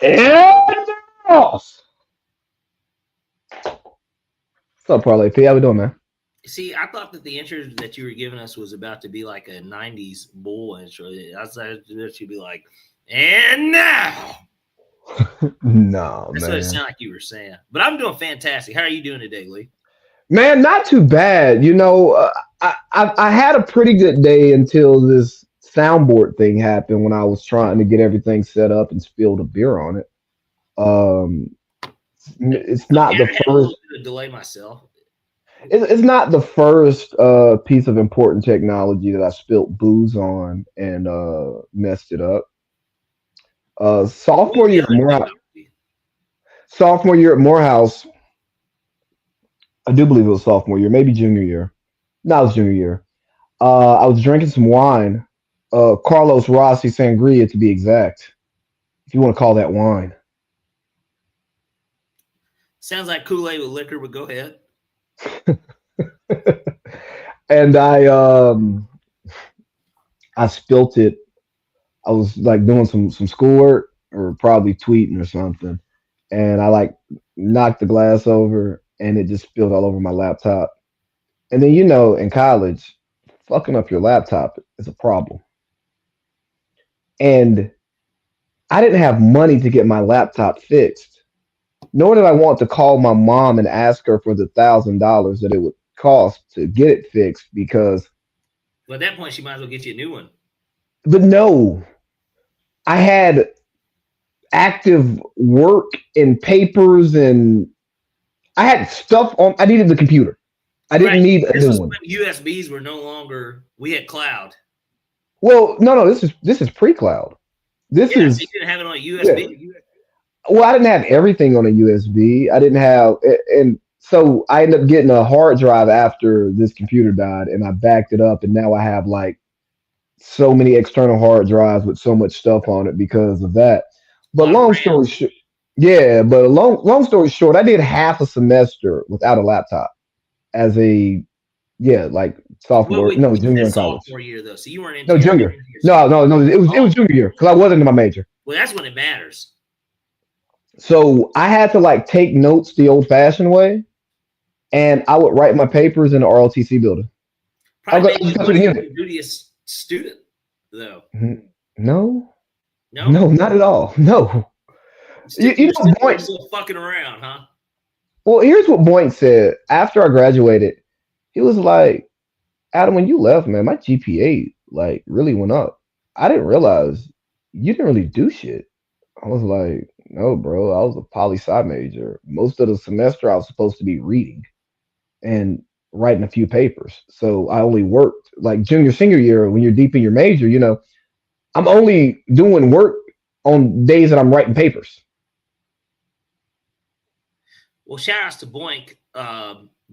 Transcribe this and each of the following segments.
And what's up, Parlay P? How we doing, man? See, I thought that the intro that you were giving us was about to be like a '90s bull intro. I thought that you'd be like, "And now." No, That's what it man. sounded like you were saying. But I'm doing fantastic. How are you doing today, Lee? Man, not too bad. I had a pretty good day until this soundboard thing happened when I was trying to get everything set up and spilled a beer on it. Um, it's not Okay, the I had a first. little bit of delay myself. It's not the first piece of important technology that I spilt booze on and messed it up. What was Sophomore the year at other technology? Sophomore year at Morehouse. I do believe it was sophomore year, maybe junior year. No, it was junior year. I was drinking some wine, Carlos Rossi Sangria to be exact, if you want to call that wine. Sounds like Kool-Aid with liquor, but go ahead. And I spilt it. I was like doing some schoolwork or probably tweeting or something, and I like knocked the glass over, and it just spilled all over my laptop. And then in college, fucking up your laptop is a problem. And I didn't have money to get my laptop fixed, nor did I want to call my mom and ask her for the $1,000 that it would cost to get it fixed because, Well, at that point, she might as well get you a new one. but no, I had active work and papers and I had stuff on. I needed the computer. I didn't Right. need a This new was one. when USBs were no longer. We had cloud. Well, no, this is pre-cloud. This Yeah, so you is didn't have it on a yeah. USB. Well, I didn't have everything on a USB. I didn't have, and so I ended up getting a hard drive after this computer died, and I backed it up, and now I have like so many external hard drives with so much stuff on it because of that. A But lot of long RAM. story short, yeah. But long story short, I did half a semester without a laptop as a like Well, sophomore, no, you junior said in college, sophomore year though, so you weren't into no your junior, junior year. no, no, no. It was Oh, junior year because I wasn't in my major. well, that's when it matters. So I had to like take notes the old-fashioned way, and I would write my papers in the ROTC building. I'll Probably go made just you go to the wasn't unit. the dutious student though. No, No, no, not at all. No. You you're know, Boyd. still fucking around, huh? Well, here's what Boyd said after I graduated. He was like, Adam, when you left, man, my GPA like really went up. I didn't realize you didn't really do shit. I was like, no, bro, I was a poli sci major. Most of the semester, I was supposed to be reading and writing a few papers. So I only worked like junior, senior year when you're deep in your major, I'm only doing work on days that I'm writing papers. Well, shout outs to Boink,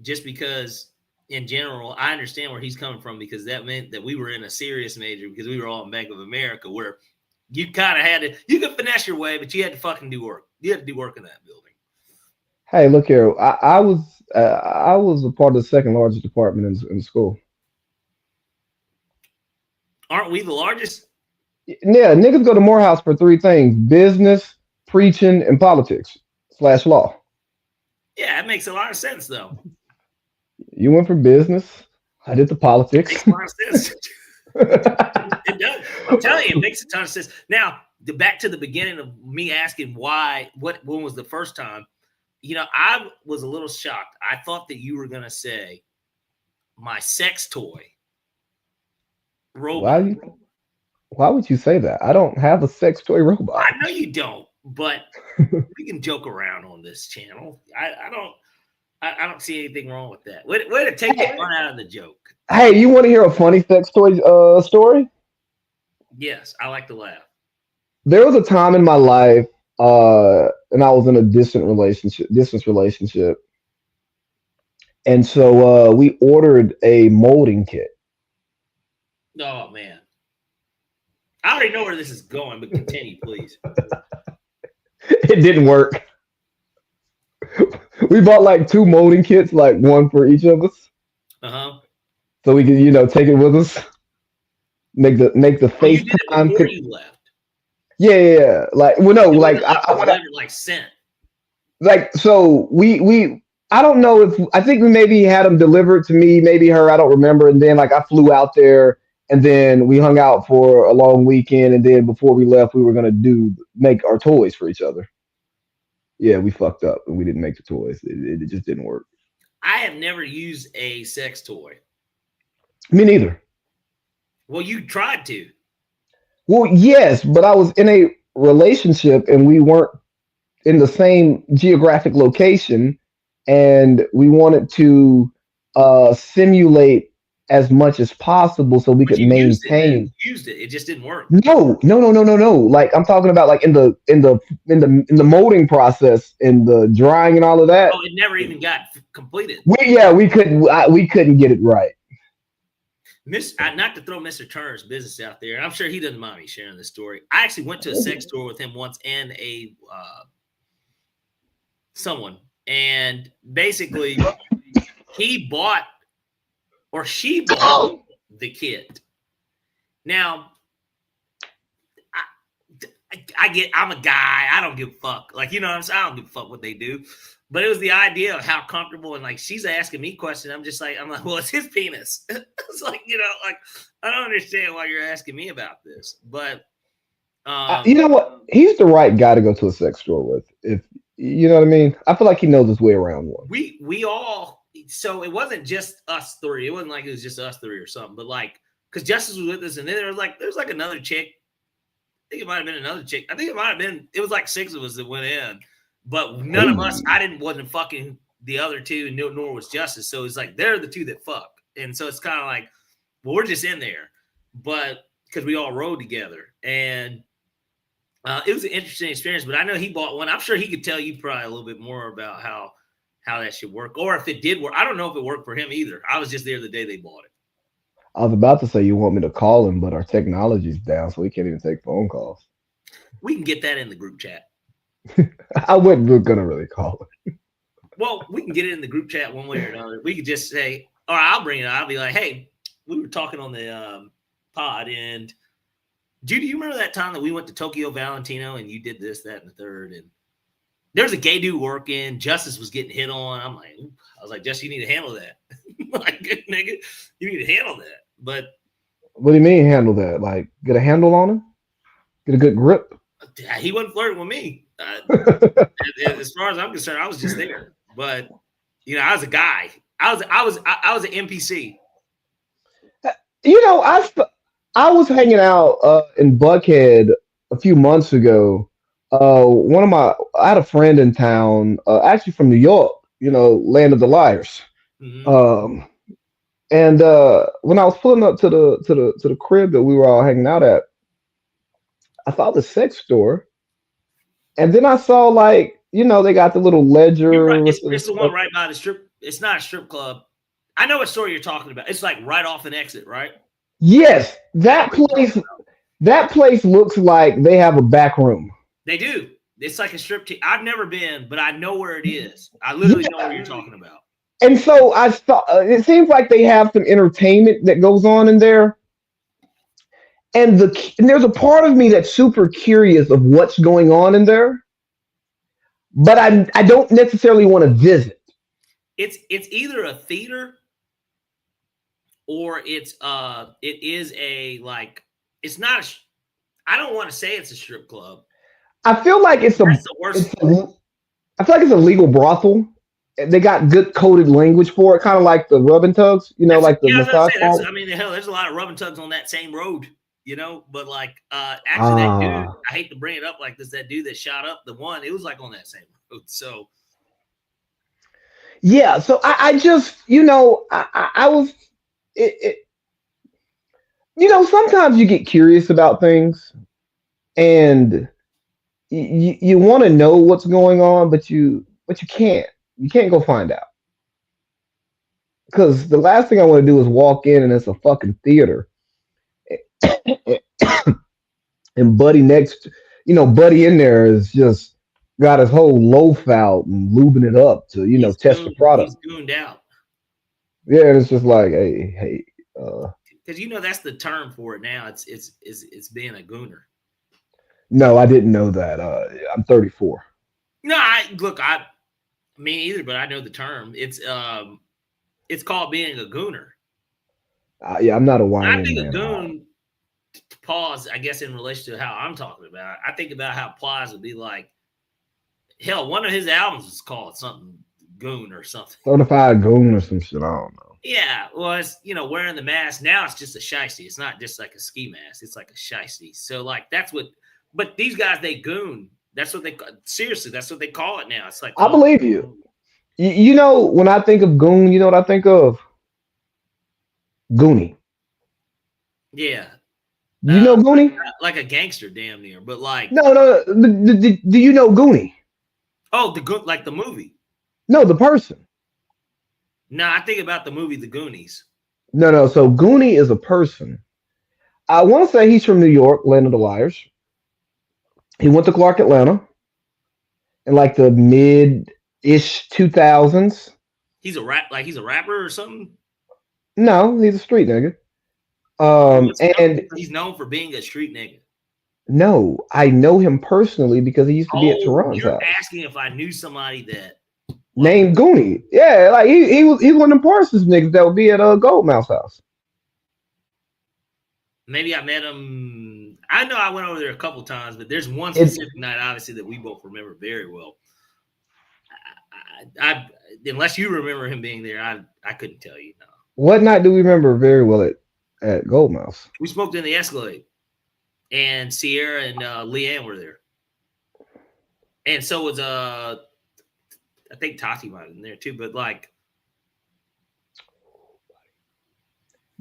just because in general, I understand where he's coming from because that meant that we were in a serious major because we were all in Bank of America where you kind of had to, you could finesse your way, but you had to fucking do work. You had to do work in that building. Hey, look here. I was a part of the second largest department in school. Aren't we the largest? Yeah, niggas go to Morehouse for three things: business, preaching, and politics/law. Yeah, that makes a lot of sense, though. You went for business. I did the politics. Makes a lot of sense. It does. I'm telling you, it makes a ton of sense. Now, back to the beginning of me asking why, when was the first time? I was a little shocked. I thought that you were going to say my sex toy robot. Why would you say that? I don't have a sex toy robot. I know you don't, but we can joke around on this channel. I don't see anything wrong with that. Way to take the fun out of the joke. Hey, you want to hear a funny sex toy story? Yes, I like to laugh. There was a time in my life, and I was in a distance relationship, and so we ordered a molding kit. Oh man, I already know where this is going, but continue, please. It didn't work. We bought like two molding kits, like one for each of us, so we could, take it with us. Make the Oh, you did it FaceTime. before you left. Yeah. Like, well, no, It like wasn't like I went delivered like sent. like so we I don't know if I think we maybe had them delivered to me, maybe her, I don't remember. And then like I flew out there and then we hung out for a long weekend and then before we left we were gonna do make our toys for each other. Yeah, we fucked up and we didn't make the toys. It just didn't work. I have never used a sex toy. Me neither. Well, you tried to. Well, yes, but I was in a relationship and we weren't in the same geographic location, and we wanted to simulate as much as possible so we But could you used it then. maintain. You used it. It just didn't work. No. Like I'm talking about, like in the molding process, in the drying and all of that. Oh, it never even got completed. We couldn't get it right. Not to throw Mr. Turner's business out there. I'm sure he doesn't mind me sharing this story. I actually went to a sex store with him once and a someone, and basically he bought or she bought the kit. Now, I'm a guy. I don't give a fuck. Like, you know what I'm saying? I don't give a fuck what they do. But it was the idea of how comfortable, and like she's asking me questions. I'm like, well, it's his penis. It's like, like I don't understand why you're asking me about this. But You know what? He's the right guy to go to a sex store with. If you know what I mean, I feel like he knows his way around one. we all, so it wasn't just us three. It wasn't like it was just us three or something. But like, because Justice was with us, and then there was like another chick. I think it might have been another chick. I think it might have been. It was like 6 of us that went in. But none of us, wasn't fucking the other two, nor was Justice. So it's like they're the two that fuck. And so it's kind of like, well, we're just in there. But because we all rode together. And it was an interesting experience. But I know he bought one. I'm sure he could tell you probably a little bit more about how that should work. Or if it did work. I don't know if it worked for him either. I was just there the day they bought it. I was about to say you want me to call him, but our technology's down, so we can't even take phone calls. We can get that in the group chat. I wasn't gonna really call him. Well, we can get it in the group chat one way or another. We could just say, or I'll bring it up. I'll be like, hey, we were talking on the pod, and Judy, you remember that time that we went to Tokyo Valentino and you did this, that, and the third, and there's a gay dude working. Justice was getting hit on. I was like, Justice, you need to handle that. Like, nigga, you need to handle that. But what do you mean handle that? Like, get a handle on him? Get a good grip? He wasn't flirting with me. As far as I'm concerned, I was just there. But I was a guy. I was an NPC. I was hanging out in Buckhead a few months ago. I had a friend in town, actually from New York. Land of the liars. Mm-hmm. And when I was pulling up to the crib that we were all hanging out at, I saw the sex store, and then I saw they got the little ledger. You're right. It's the one right by the strip. It's not a strip club. I know what store you're talking about. It's like right off an exit, right? Yes, that place. That place looks like they have a back room. They do. It's like a strip team. I've never been, but I know where it is. I literally know what you're talking about. And so I thought it seems like they have some entertainment that goes on in there. And there's a part of me that's super curious of what's going on in there, but I don't necessarily want to visit. It's either a theater or it is a, like, it's not I don't want to say it's a strip club. I feel like that's the worst. I feel like it's a legal brothel. They got good coded language for it, kind of like the rub and tugs, like the massage. Hell, there's a lot of rub and tugs on that same road. But like actually that dude, I hate to bring it up like this, that dude that shot up the one, it was like on that same road. So yeah, so I just I was sometimes you get curious about things and you want to know what's going on, but you can't go find out, because the last thing I want to do is walk in and it's a fucking theater. And Buddy Buddy in there is just got his whole loaf out and lubing it up to, test the product. He's gooned out. Yeah, and it's just like, hey. Because that's the term for it now. It's being a gooner. No, I didn't know that. I'm 34. No, I me either, but I know the term. It's called being a gooner. Yeah, I'm not a I YN think a man. goon, pause, I guess, in relation to how I'm talking about it. I think about how Plies would be like, hell, one of his albums is called something goon or something. Certified goon or some shit. I don't know. Yeah, well, it's wearing the mask. Now it's just a shiesty. It's not just like a ski mask. It's like a shiesty. So like that's what. But these guys, they goon. That's what they seriously. That's what they call it now. It's like I believe you. You know, when I think of goon, you know what I think of? Goonie. Yeah. You know Goonie? Like a gangster, damn near. But like no. Do you know Goonie? Oh, like the movie. No, the person. No, I think about the movie The Goonies. No. So Goonie is a person. I want to say he's from New York, land of the liars. He went to Clark Atlanta in like the mid-ish 2000s. He's a rapper or something. No, he's a street nigga. And he's known for being a street nigga. No, I know him personally because he used to be at Toronto's you're house. asking if I knew somebody that named Goonie. Yeah, like he was one of them Pearce's niggas that would be at Goldmouth's house. Maybe I met him. I know I went over there a couple times, but there's one specific night, obviously, that we both remember very well. I unless you remember him being there, I couldn't tell you. No. What night do we remember very well at Goldmouth's? We smoked in the Escalade, and Sierra and Leanne were there, and so was I think Tati might have been there too, but like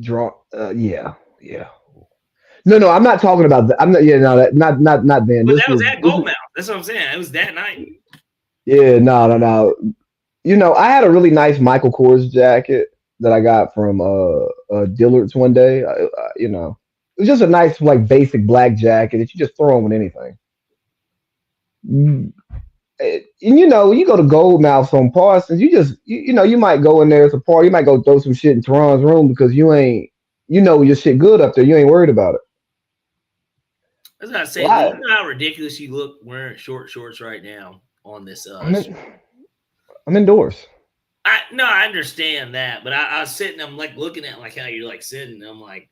drought. Yeah. No, I'm not talking about that. I'm not. Yeah, no, not then. But that was at Goldmouth. That's what I'm saying. It was that night. Yeah, no. You know, I had a really nice Michael Kors jacket that I got from Dillard's one day. You know, it was just a nice like basic black jacket that you just throw on with anything. And you know, you go to Goldmouth's on Parsons, you know, you might go in there as a party, you might go throw some shit in Teron's room because you know your shit good up there. You ain't worried about it. I was gonna say, you know how ridiculous you look wearing short shorts right now on this. I'm indoors. I understand that, but I was sitting, I'm like looking at like how you're like sitting. I'm like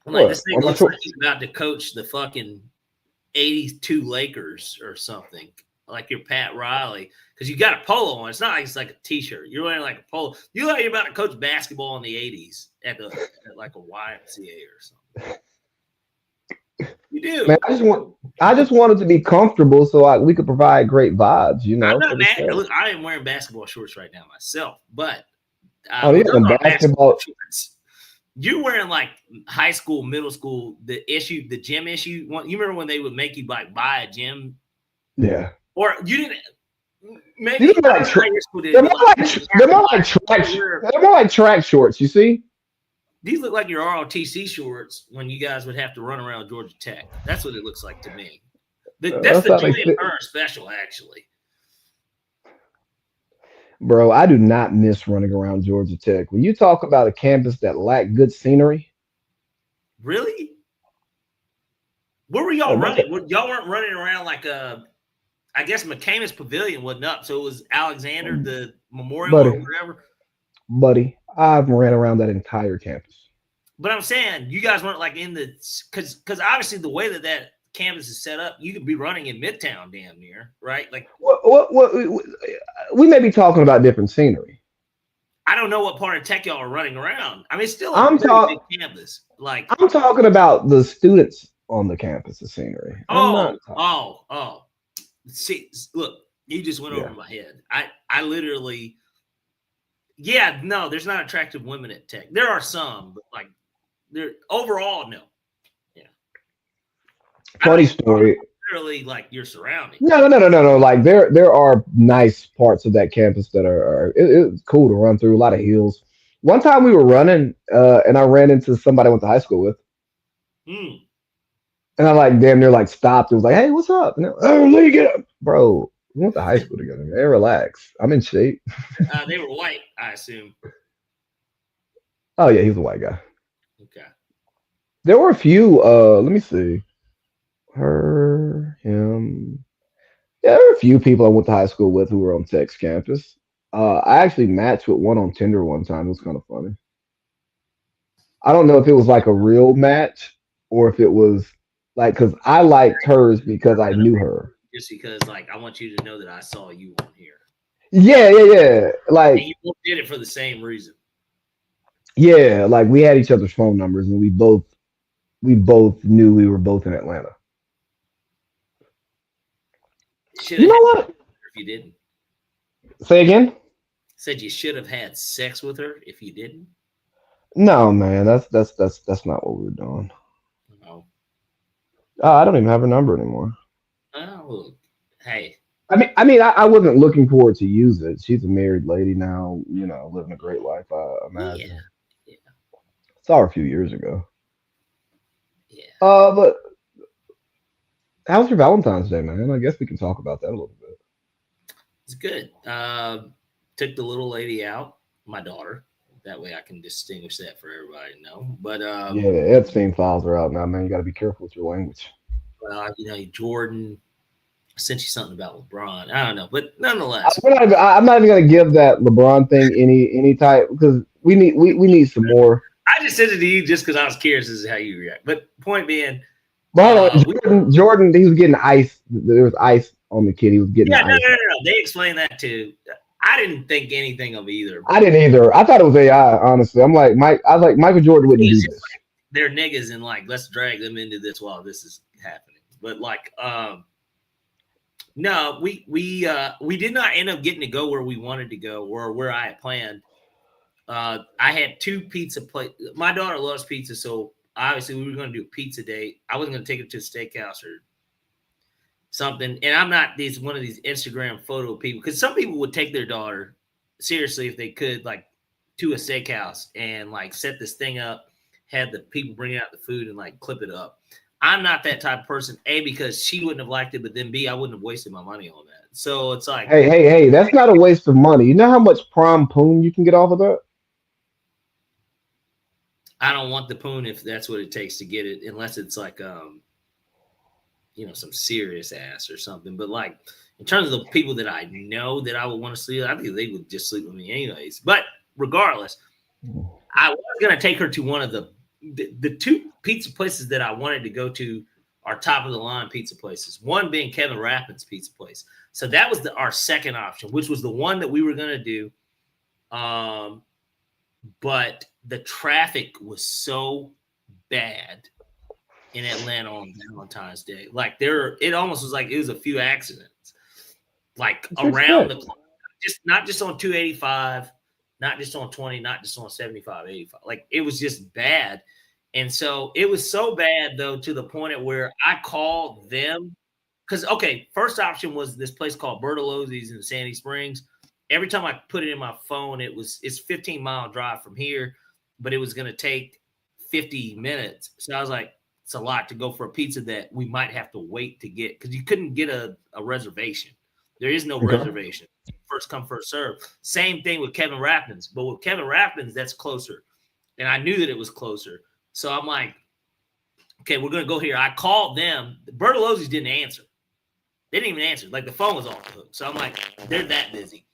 this thing looks like he's about to coach the fucking 82 Lakers or something. Like you're Pat Riley, because you got a polo on. It's not like it's like a t-shirt. You're wearing like a polo. You look like you're about to coach basketball in the 80s at like a YMCA or something. You do. Man, I just wanted to be comfortable so we could provide great vibes, you know. I'm not mad. Look, I am wearing basketball shorts right now myself, but basketball shorts. You're wearing like high school, middle school, the gym issue. You remember when they would make you like buy a gym? Yeah. Or you didn't. Maybe they're more like track shorts. You see. These look like your ROTC shorts when you guys would have to run around Georgia Tech. That's what it looks like to me. That's the Julian Pearce special, actually. Bro, I do not miss running around Georgia Tech. When you talk about a campus that lacked good scenery. Really? Where were y'all running? Y'all weren't running around like I guess McCamus Pavilion wasn't up, so it was Alexander, the Memorial or whatever. Buddy, I've ran around that entire campus. But I'm saying you guys weren't like in the because obviously the way that campus is set up, you could be running in Midtown damn near, right? Like what we may be talking about different scenery. I don't know what part of Tech y'all are running around. I mean, it's still a big campus. Like I'm talking about the students on the campus, the scenery. Oh. See, look, you just went over my head. I literally. Yeah, no, there's not attractive women at Tech. There are some, but like, there overall, no. Yeah. Funny story. Literally, like your surroundings. No. Like there are nice parts of that campus that are it's cool to run through. A lot of hills. One time we were running, and I ran into somebody I went to high school with. And I like damn near like stopped. It was like, hey, what's up? And let me get up, bro. We went to high school together, man. Relax. I'm in shape. They were white, I assume. Oh yeah, he was a white guy. Okay. There were a few. Let me see. Her, him. Yeah, there were a few people I went to high school with who were on Tech's campus. I actually matched with one on Tinder one time. It was kind of funny. I don't know if it was like a real match or if it was like because I liked hers because I knew her. Just because, like, I want you to know that I saw you on here, Yeah, yeah, yeah. and Like, you both did it for the same reason. yeah, like we had each other's phone numbers and we both knew we were both in Atlanta. Should You have know had what? if you didn't. Say again? Said you should have had sex with her if you didn't. No, man, that's not what we were doing. No. I don't even have her number anymore. Oh, hey, I wasn't looking forward to use it. She's a married lady now, living a great life, I yeah, imagine. yeah, Saw her a few years ago. yeah. But how's your Valentine's Day, man? I guess we can talk about that a little bit. It's good. Took the little lady out, my daughter. That way I can distinguish that for everybody to know. But Yeah, the Epstein files are out now, man. You got to be careful with your language. Jordan sent you something about LeBron. I don't know, but nonetheless, I'm not even gonna give that LeBron thing any type because we need some more. I just sent it to you just because I was curious as to how you react. But point being, But hold on, we Jordan, he was getting ice. There was ice on the kid. He was getting yeah, the ice. no. They explained that too. I didn't think anything of either. I didn't either. I thought it was AI. Honestly, I'm like Mike. I was like Michael Jordan wouldn't do this. They're niggas and like let's drag them into this while this is happening. But like, no, we did not end up getting to go where we wanted to go or where I had planned. I had two pizza plates. My daughter loves pizza, so obviously we were going to do a pizza date. I wasn't going to take her to a steakhouse or something. And I'm not one of these Instagram photo people because some people would take their daughter seriously if they could, like to a steakhouse and like set this thing up, had the people bringing out the food and like clip it up. I'm not that type of person. A, because she wouldn't have liked it, but then B, I wouldn't have wasted my money on that. So it's like, Hey, that's not a waste of money. You know how much prom poon you can get off of that? I don't want the poon if that's what it takes to get it, unless it's like some serious ass or something. But like in terms of the people that I know that I would want to sleep, I think they would just sleep with me anyways. But regardless, I was gonna take her to one of the two pizza places that I wanted to go to are top of the line pizza places. One being Kevin Rappin's pizza place. So that was our second option, which was the one that we were gonna do. But the traffic was so bad in Atlanta on Valentine's Day. Like it almost was like it was a few accidents, like around the clock, not just on 285, not just on 20, not just on 75, 85. Like it was just bad. And so it was so bad though, to the point at where I called them because first option was this place called Bertolozzi's in Sandy Springs. Every time I put it in my phone, it's 15-mile drive from here, but it was going to take 50 minutes. So I was like, it's a lot to go for a pizza that we might have to wait to get because you couldn't get a reservation. There is no reservation. First come, first serve. Same thing with Kevin Rappin's, but with Kevin Rappin's, that's closer. And I knew that it was closer. So I'm like, okay, we're going to go here. I called them. Bertolozzi's didn't answer. They didn't even answer. Like the phone was off the hook. So I'm like, they're that busy.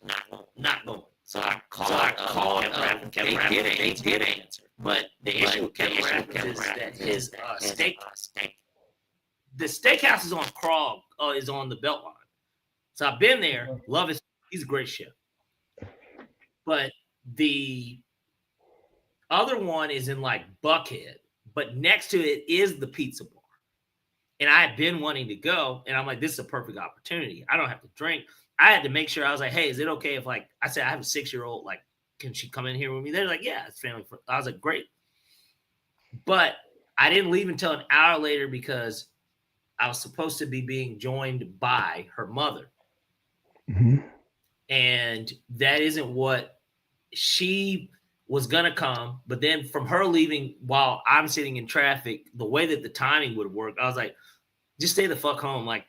Not going. So I called Kevin Rappin. They did answer. But the issue with Kevin Rappin is that his the steakhouse is on Krog, is on the Beltline. So I've been there. Love it. He's a great chef. But the other one is in like Buckhead. But next to it is the pizza bar. And I had been wanting to go, and I'm like, this is a perfect opportunity. I don't have to drink. I had to make sure. I was like, hey, is it okay if like I said I have a 6-year-old, like, can she come in here with me? They're like, yeah, it's family. I was like, great. But I didn't leave until an hour later because I was supposed to be being joined by her mother. Mm-hmm. And that isn't what she was going to come. But then from her leaving while I'm sitting in traffic, the way that the timing would work, I was like, just stay the fuck home. Like,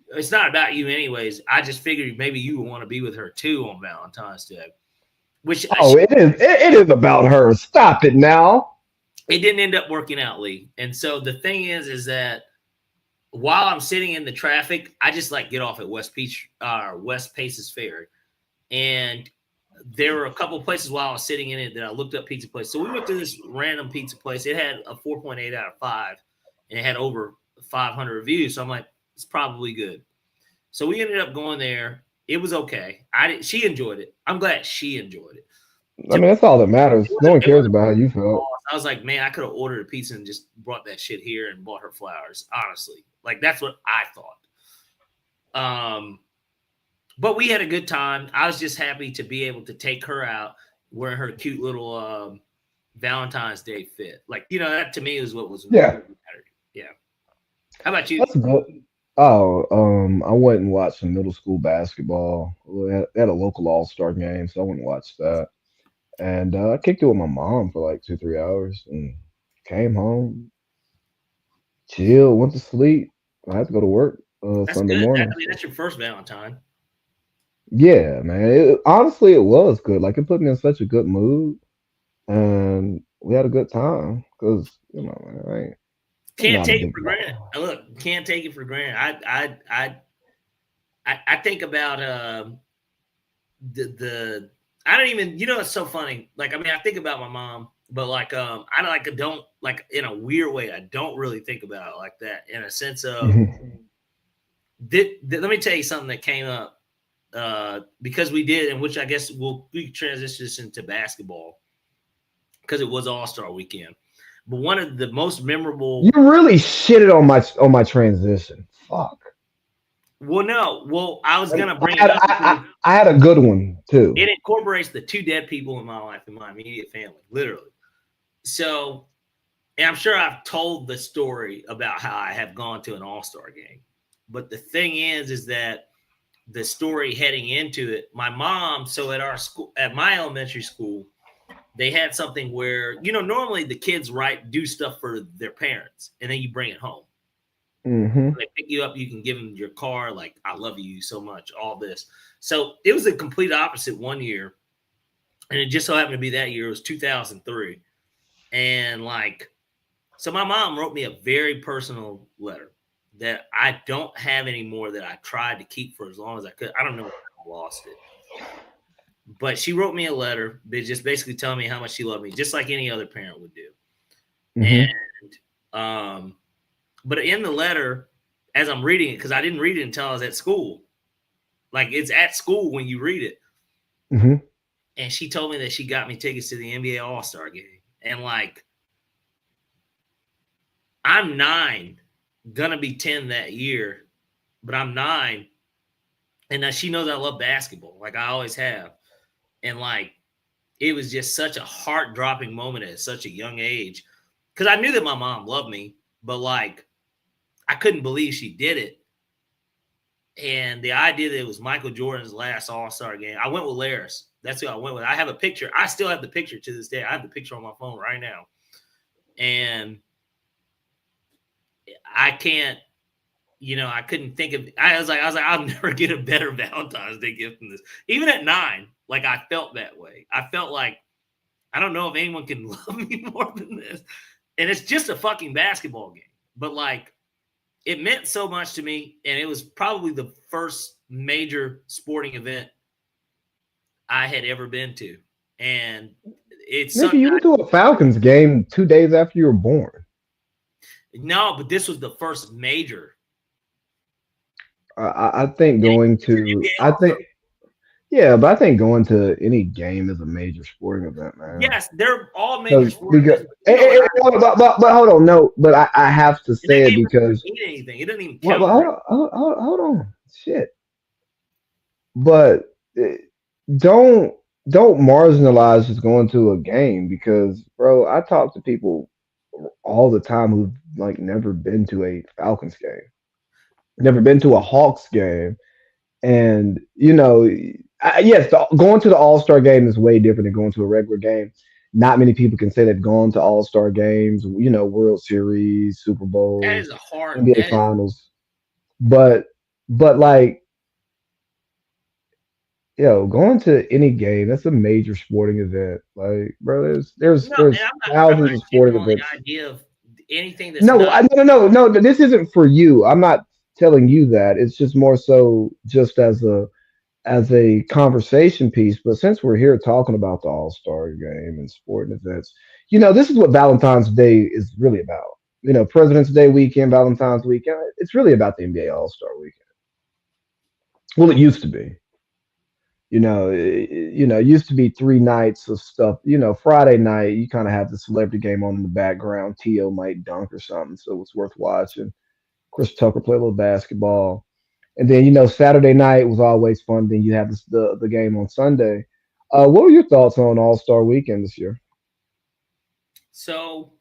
it's not about you anyways. I just figured maybe you would want to be with her too on Valentine's Day. Which it is about her. Stop it now. It didn't end up working out, Lee. And so the thing is that while I'm sitting in the traffic, I just like get off at West Paces Ferry, and there were a couple places while I was sitting in it that I looked up pizza place. So we went to this random pizza place. It had a 4.8 out of 5, and it had over 500 reviews. So I'm like, it's probably good. So we ended up going there. It was okay. She enjoyed it. I'm glad she enjoyed it. I To mean, me, that's all that matters. No one it cares wasn't about how you felt. I was like, man, I could have ordered a pizza and just brought that shit here and bought her flowers. Honestly, like that's what I thought. But we had a good time. I was just happy to be able to take her out wearing her cute little Valentine's Day fit. Like, that to me is what was Yeah, mattered. Yeah. How about you? that's good. Oh, I went and watched some middle school basketball. They had a local all star game, so I went and watched that. And I kicked it with my mom for like 2 3 hours, and came home, chill, went to sleep. I had to go to work That's Sunday good. morning. That's your first Valentine. Yeah, man. Honestly, it was good. Like it put me in such a good mood, and we had a good time. Cause man, I'm Can't not a take it big for guy. granted. Look, can't take it for granted. I think about the I don't even it's so funny. Like I mean I think about my mom, but like I don't like in a weird way I don't really think about it like that in a sense of Mhm. let me tell you something that came up because we did, and which I guess we transition this into basketball because it was All Star Weekend. But one of the most You memorable. really shitted on my transition. Fuck. Well, no, well I was And gonna bring it up because I had a good one too. it incorporates the two dead people in my life in my immediate family, literally. So, and I'm sure I've told the story about how I have gone to an All Star game. But the thing is that the story heading into it, my mom, so at our school, at my elementary school, they had something where, normally the kids do stuff for their parents and then you bring it home. Hmm. They pick you up, you can give them your car, like, I love you so much, all this. So it was a complete opposite one year. And it just so happened to be that year, it was 2003. And like, so my mom wrote me a very personal letter that I don't have anymore that I tried to keep for as long as I could. I don't know if I lost it. But she wrote me a letter, just basically telling me how much she loved me, just like any other parent would do. Hmm. And but in the letter, as I'm reading it, because I didn't read it until I was at school. Like it's at school when you read it. Hmm. And she told me that she got me tickets to the NBA All-Star game. And like I'm 9, gonna be 10 that year, but I'm 9. And now she knows I love basketball, like I always have. And like it was just such a heart-dropping moment at such a young age. Because I knew that my mom loved me, but like I couldn't believe she did it. And the idea that it was Michael Jordan's last All-Star game, I went with Laris. That's who I went with. I have a picture. I still have the picture to this day. I have the picture on my phone right now. And I can't, I couldn't think of. I was like, I'll never get a better Valentine's Day gift than this. Even at 9, like I felt that way. I felt like I don't know if anyone can love me more than this. And it's just a fucking basketball game, but like it meant so much to me, and it was probably the first major sporting event I had ever been to, and it's Nigga, something. you went to a Falcons game 2 days after you were born. No, but this was the first major. I think And going it's an to NBA I All-Star. think yeah, but I think going to any game is a major sporting event, man. Yes, they're all major sporting Because events, but you know what? but hold on, no, but I have to And that say it game doesn't because mean anything. It doesn't even well, count. hold on, shit. But don't don't marginalize just going to a game because, bro, I talk to people all the time who've like never been to a Falcons game, never been to a Hawks game, and yes, going to the All Star game is way different than going to a regular game. Not many people can say they've gone to All Star games, World Series, Super That is Bowls, a hard. NBA That is Finals, but like going to any game, that's a major sporting event. Like, bro, there's no, and there's I'm not thousands of shitting sporting on the events. idea of. anything that's not. No. This isn't for you. I'm not telling you that. It's just more so just as a conversation piece. But since we're here talking about the All Star game and sporting events, this is what Valentine's Day is really about. President's Day weekend, Valentine's weekend. It's really about the NBA All Star weekend. Well, it used to be. It used to be 3 nights of stuff. Friday night you kind of have the celebrity game on in the background. T.O. might dunk or something, so it's worth watching. Chris Tucker play a little basketball, and then Saturday night was always fun. Then you have the game on Sunday. What were your thoughts on All Star Weekend this year? So,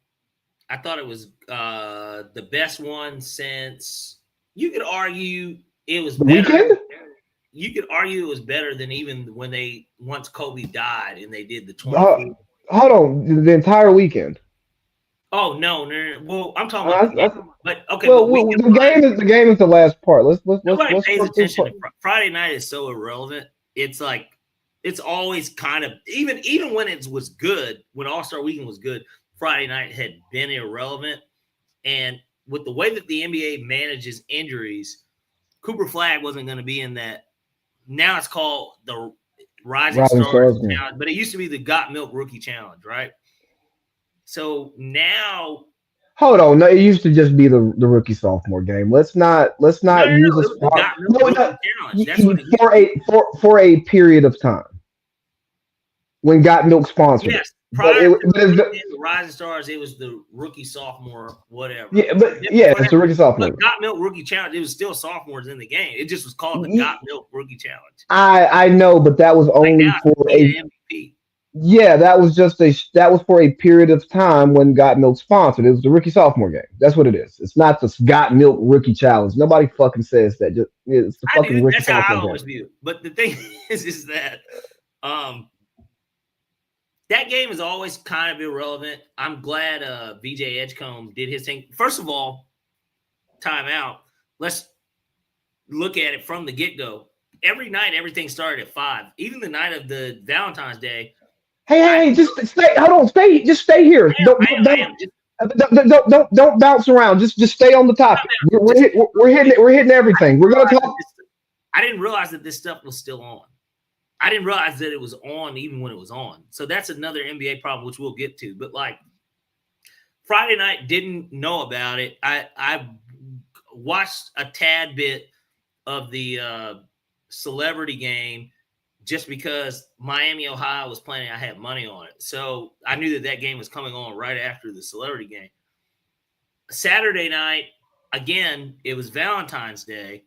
I thought it was the best one since. You could argue it was The better. weekend? You could argue it was better than even when once Kobe died and they did the 20. Hold on, the entire weekend. Oh no. Well, I'm talking about the game. But okay. Well, but the game is the last part. Nobody pays let's attention to Friday night is so irrelevant. It's like it's always kind of even when it was good, when All-Star Weekend was good, Friday night had been irrelevant. And with the way that the NBA manages injuries, Cooper Flag wasn't going to be in that. Now it's called the Rising Stars Challenge, but it used to be the Got Milk Rookie Challenge, right? So now, hold on. No, it used to just be the rookie sophomore game. Let's not use the Got Milk Rookie Challenge. That's what for a period of time when Got Milk sponsored. Yes, prior to the Rising Stars, it was the rookie sophomore whatever. Yeah, it's a rookie sophomore. But Got Milk Rookie Challenge, it was still sophomores in the game. It just was called the Got Milk Rookie Challenge. I know, but that was only for a MVP. Yeah, that was for a period of time when Got Milk sponsored. It was the rookie sophomore game. That's what it is. It's not the Got Milk Rookie Challenge. Nobody fucking says that. It's the fucking rookie sophomore game. That's how I always view it. But the thing is that that game is always kind of irrelevant. I'm glad VJ Edgecombe did his thing. First of all, timeout. Let's look at it from the get-go. Every night, everything started at 5. Even the night of the Valentine's Day. Hey, just stay. Hold on, stay. Just stay here. Don't bounce around. Just stay on the topic. We're hitting everything. We're gonna talk. I didn't realize that this stuff was still on. I didn't realize that it was on even when it was on. So that's another NBA problem, which we'll get to. But like Friday night, didn't know about it. I watched a tad bit of the celebrity game just because Miami, Ohio was playing. I had money on it. So I knew that game was coming on right after the celebrity game. Saturday night, again, it was Valentine's Day.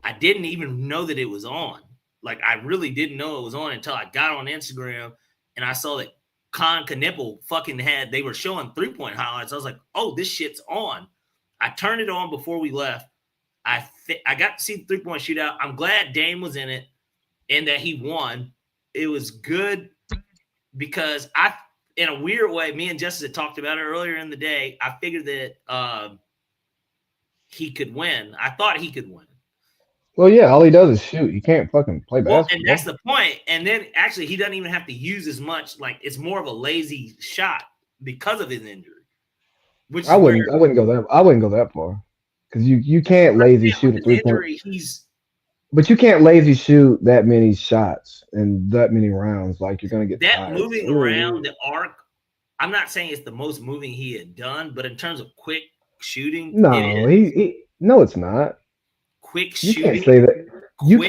I didn't even know that it was on. Like, I really didn't know it was on until I got on Instagram and I saw that Con Knipple they were showing 3-point highlights. I was like, oh, this shit's on. I turned it on before we left. I got to see the 3-point shootout. I'm glad Dame was in it and that he won. It was good because in a weird way, me and Justice had talked about it earlier in the day. I figured that he could win. I thought he could win. Well, yeah, all he does is shoot. He can't fucking play basketball. Well, and that's the point. And then actually, he doesn't even have to use as much. Like, it's more of a lazy shot because of his injury. I wouldn't go that far because you can't lazy shoot a 3-point. But you can't lazy shoot that many shots and that many rounds. Like, you're gonna get that tired. Moving around the arc. I'm not saying it's the most moving he had done, but in terms of quick shooting, no, no, it's not. Quick shooting. You can't say that. You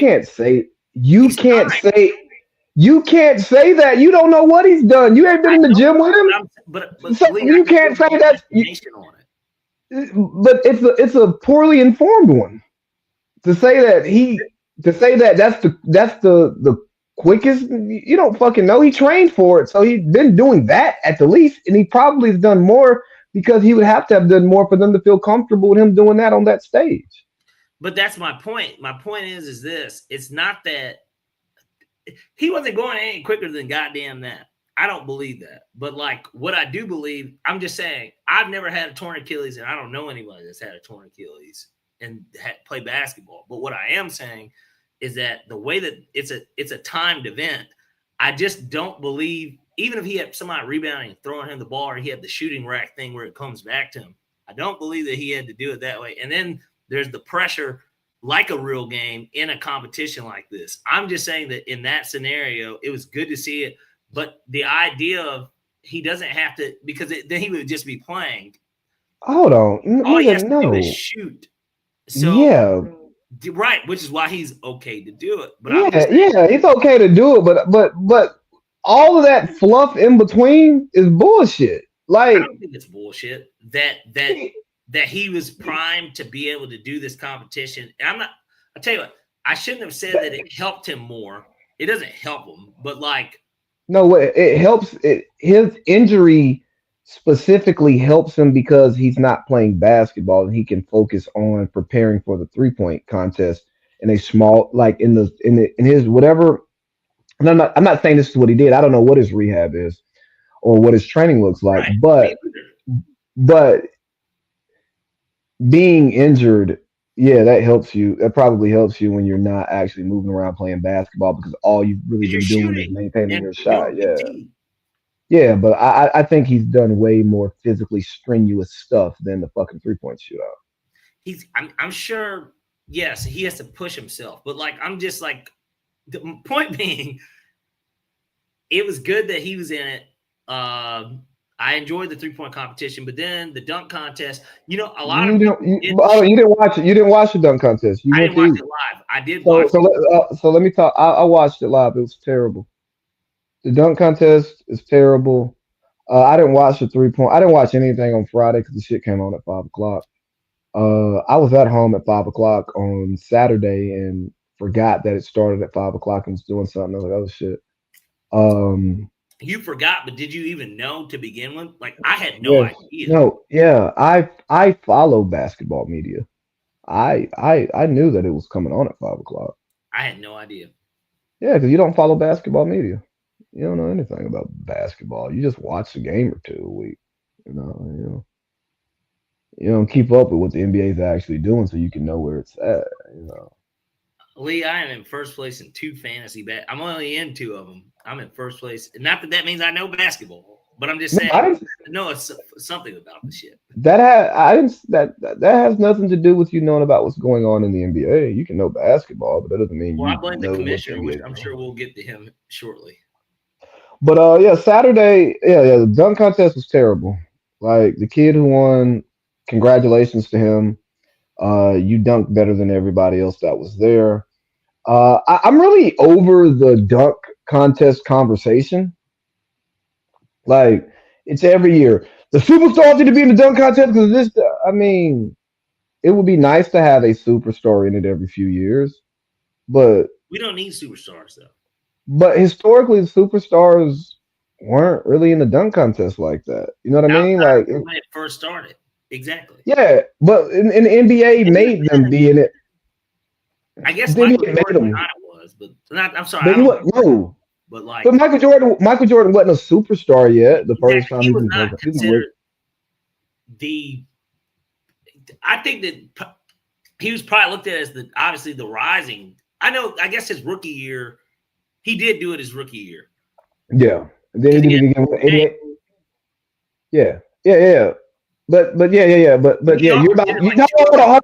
can't say that. You don't know what he's done. You ain't been in the gym with him. But so you can't say that. But it's a poorly informed one to say that that's the quickest. You don't fucking know. He trained for it, so he's been doing that at the least, and he probably has done more because he would have to have done more for them to feel comfortable with him doing that on that stage. But that's my point. My point is this. It's not that he wasn't going any quicker than goddamn that. I don't believe that. But like what I do believe, I'm just saying, I've never had a torn Achilles and I don't know anybody that's had a torn Achilles and play basketball. But what I am saying is that the way that it's a timed event, I just don't believe, even if he had somebody rebounding, throwing him the ball, or he had the shooting rack thing where it comes back to him, I don't believe that he had to do it that way. And then there's the pressure like a real game in a competition like this. I'm just saying that in that scenario, it was good to see it. But the idea of he doesn't have to, because then he would just be playing. Hold on, All he has nigga, to do is no. shoot. So, Yeah, right, which is why he's okay to do it. But I'm yeah, just saying, yeah. It's okay to do it, but all of that fluff in between is bullshit. I Like, don't think it's bullshit that he was primed to be able to do this competition. And I'm not. I tell you what, I shouldn't have said that it helped him more. It doesn't help him, but like, no, it helps. His injury specifically helps him because he's not playing basketball and he can focus on preparing for the 3-point contest in a small, like in his whatever. And I'm not saying this is what he did. I don't know what his rehab is or what his training looks like, right? but being injured, yeah, that helps you. That probably helps you when you're not actually moving around playing basketball because all you've really Because you're been doing is shooting maintaining and your you're doing shot. Yeah. PT. Yeah, but I think he's done way more physically strenuous stuff than the fucking 3-point shootout. I'm sure. Yes, he has to push himself, but like, I'm just like, the point being, it was good that he was in it. I enjoyed the 3-point competition, but then the dunk contest. A lot of people You didn't watch it. You didn't watch the dunk contest. You I went didn't watch to it live. I did so watch so so let me talk. I watched it live. It was terrible. The dunk contest is terrible. I didn't watch the 3-point. I didn't watch anything on Friday because the shit came on at 5 o'clock. I was at home at 5 o'clock on Saturday and forgot that it started at 5 o'clock and was doing something. I was like, oh shit. You forgot, but did you even know to begin with? Like, I had no Yes. idea. No. Yeah. I follow basketball media. I knew that it was coming on at 5 o'clock. I had no idea. Yeah, because you don't follow basketball media. You don't know anything about basketball. You just watch a game or two a week. You don't keep up with what the NBA is actually doing, so you can know where it's at. Lee, I am in first place in 2 fantasy I'm only in 2 of them. I'm in first place. Not that means I know basketball, but I'm just saying I know something about the shit. That has nothing to do with you knowing about what's going on in the NBA. You can know basketball, but that doesn't mean I you blame know the commissioner, which what I'm sure we'll get to him shortly. But yeah, Saturday, yeah, the dunk contest was terrible. Like the kid who won, congratulations to him. You dunked better than everybody else that was there. I'm really over the dunk contest conversation. Like it's every year. The superstars need to be in the dunk contest because this. I mean, it would be nice to have a superstar in it every few years, but we don't need superstars though. But historically, the superstars weren't really in the dunk contest like that. You know what I mean? Like when it first started, exactly. Yeah, but in the NBA made them be in it. I guess Michael Jordan kind of was, but I'm sorry. But Michael Jordan wasn't a superstar yet. The first time he was not considered I think that he was probably looked at as obviously the rising. I guess his rookie year, he did do it his rookie year. Yeah, then he did it again with 88. Yeah. But yeah, you're about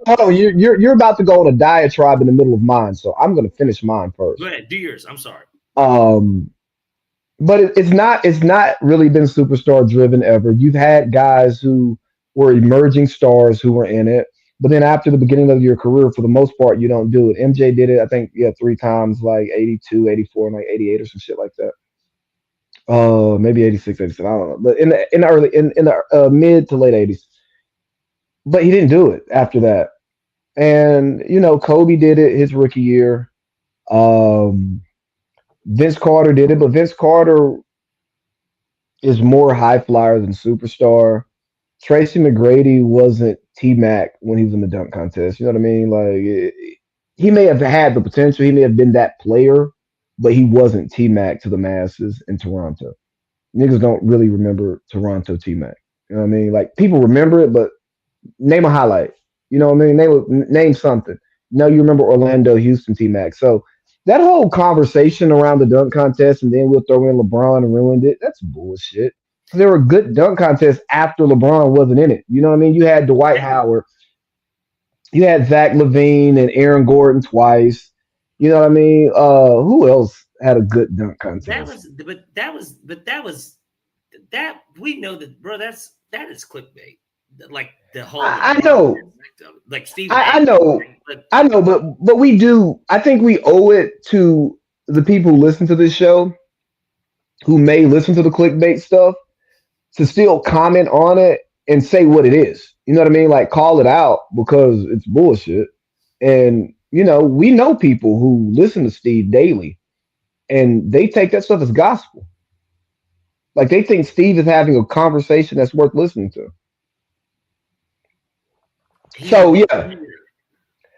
hold on. You're about to go on a diatribe in the middle of mine, so I'm gonna finish mine first. Go ahead, do yours. I'm sorry. But it's not really been superstar driven ever. You've had guys who were emerging stars who were in it, but then after the beginning of your career, for the most part, you don't do it. MJ did it, I think, 3 times, like 82, 84, and like 88 or some shit like that. Maybe 86, 87, I don't know. But in the mid to late 80s. But he didn't do it after that. And Kobe did it his rookie year. Vince Carter did it, but Vince Carter is more high flyer than superstar. Tracy McGrady wasn't T-Mac when he was in the dunk contest. You know what I mean? Like he may have had the potential. He may have been that player, but he wasn't T-Mac to the masses in Toronto. Niggas don't really remember Toronto T-Mac. You know what I mean? Like people remember it, but name a highlight. You know what I mean? Name something. No, you remember Orlando, Houston T-Mac. So that whole conversation around the dunk contest and then we'll throw in LeBron and ruined it. That's bullshit. there were good dunk contests after LeBron wasn't in it. You know what I mean? You had Dwight Howard, you had Zach LaVine and Aaron Gordon twice. You know what I mean? Who else had a good dunk That contest? was, that we know that, bro. That is clickbait. Like the whole I LeBron know, aspect of it. Like Stephen I, A. I know, But I know, but we do. I think we owe it to the people who listen to this show, who may listen to the clickbait stuff, to still comment on it and say what it is. You know what I mean? Like call it out because it's bullshit. And we know people who listen to Steve daily, and they take that stuff as gospel. Like they think Steve is having a conversation that's worth listening to. he was So yeah. weird.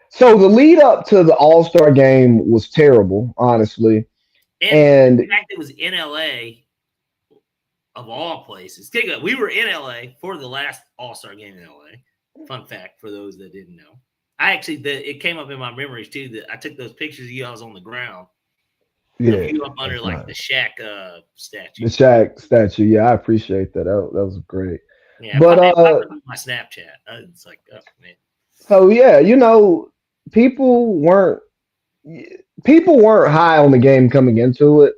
So the lead up to the All Star game was terrible, honestly. And And the fact it was in LA of all places. We were in LA for the last All-Star game in LA. Fun fact for those that didn't know. I actually, it came up in my memories too that I took those pictures of you. I was on the ground. Of yeah, you up under that's like nice. the Shaq The statue. Shaq statue, yeah, I appreciate that. That was great. Yeah, But it popped up on my Snapchat. It's like, oh man. so yeah, people weren't people weren't high on the game coming into it.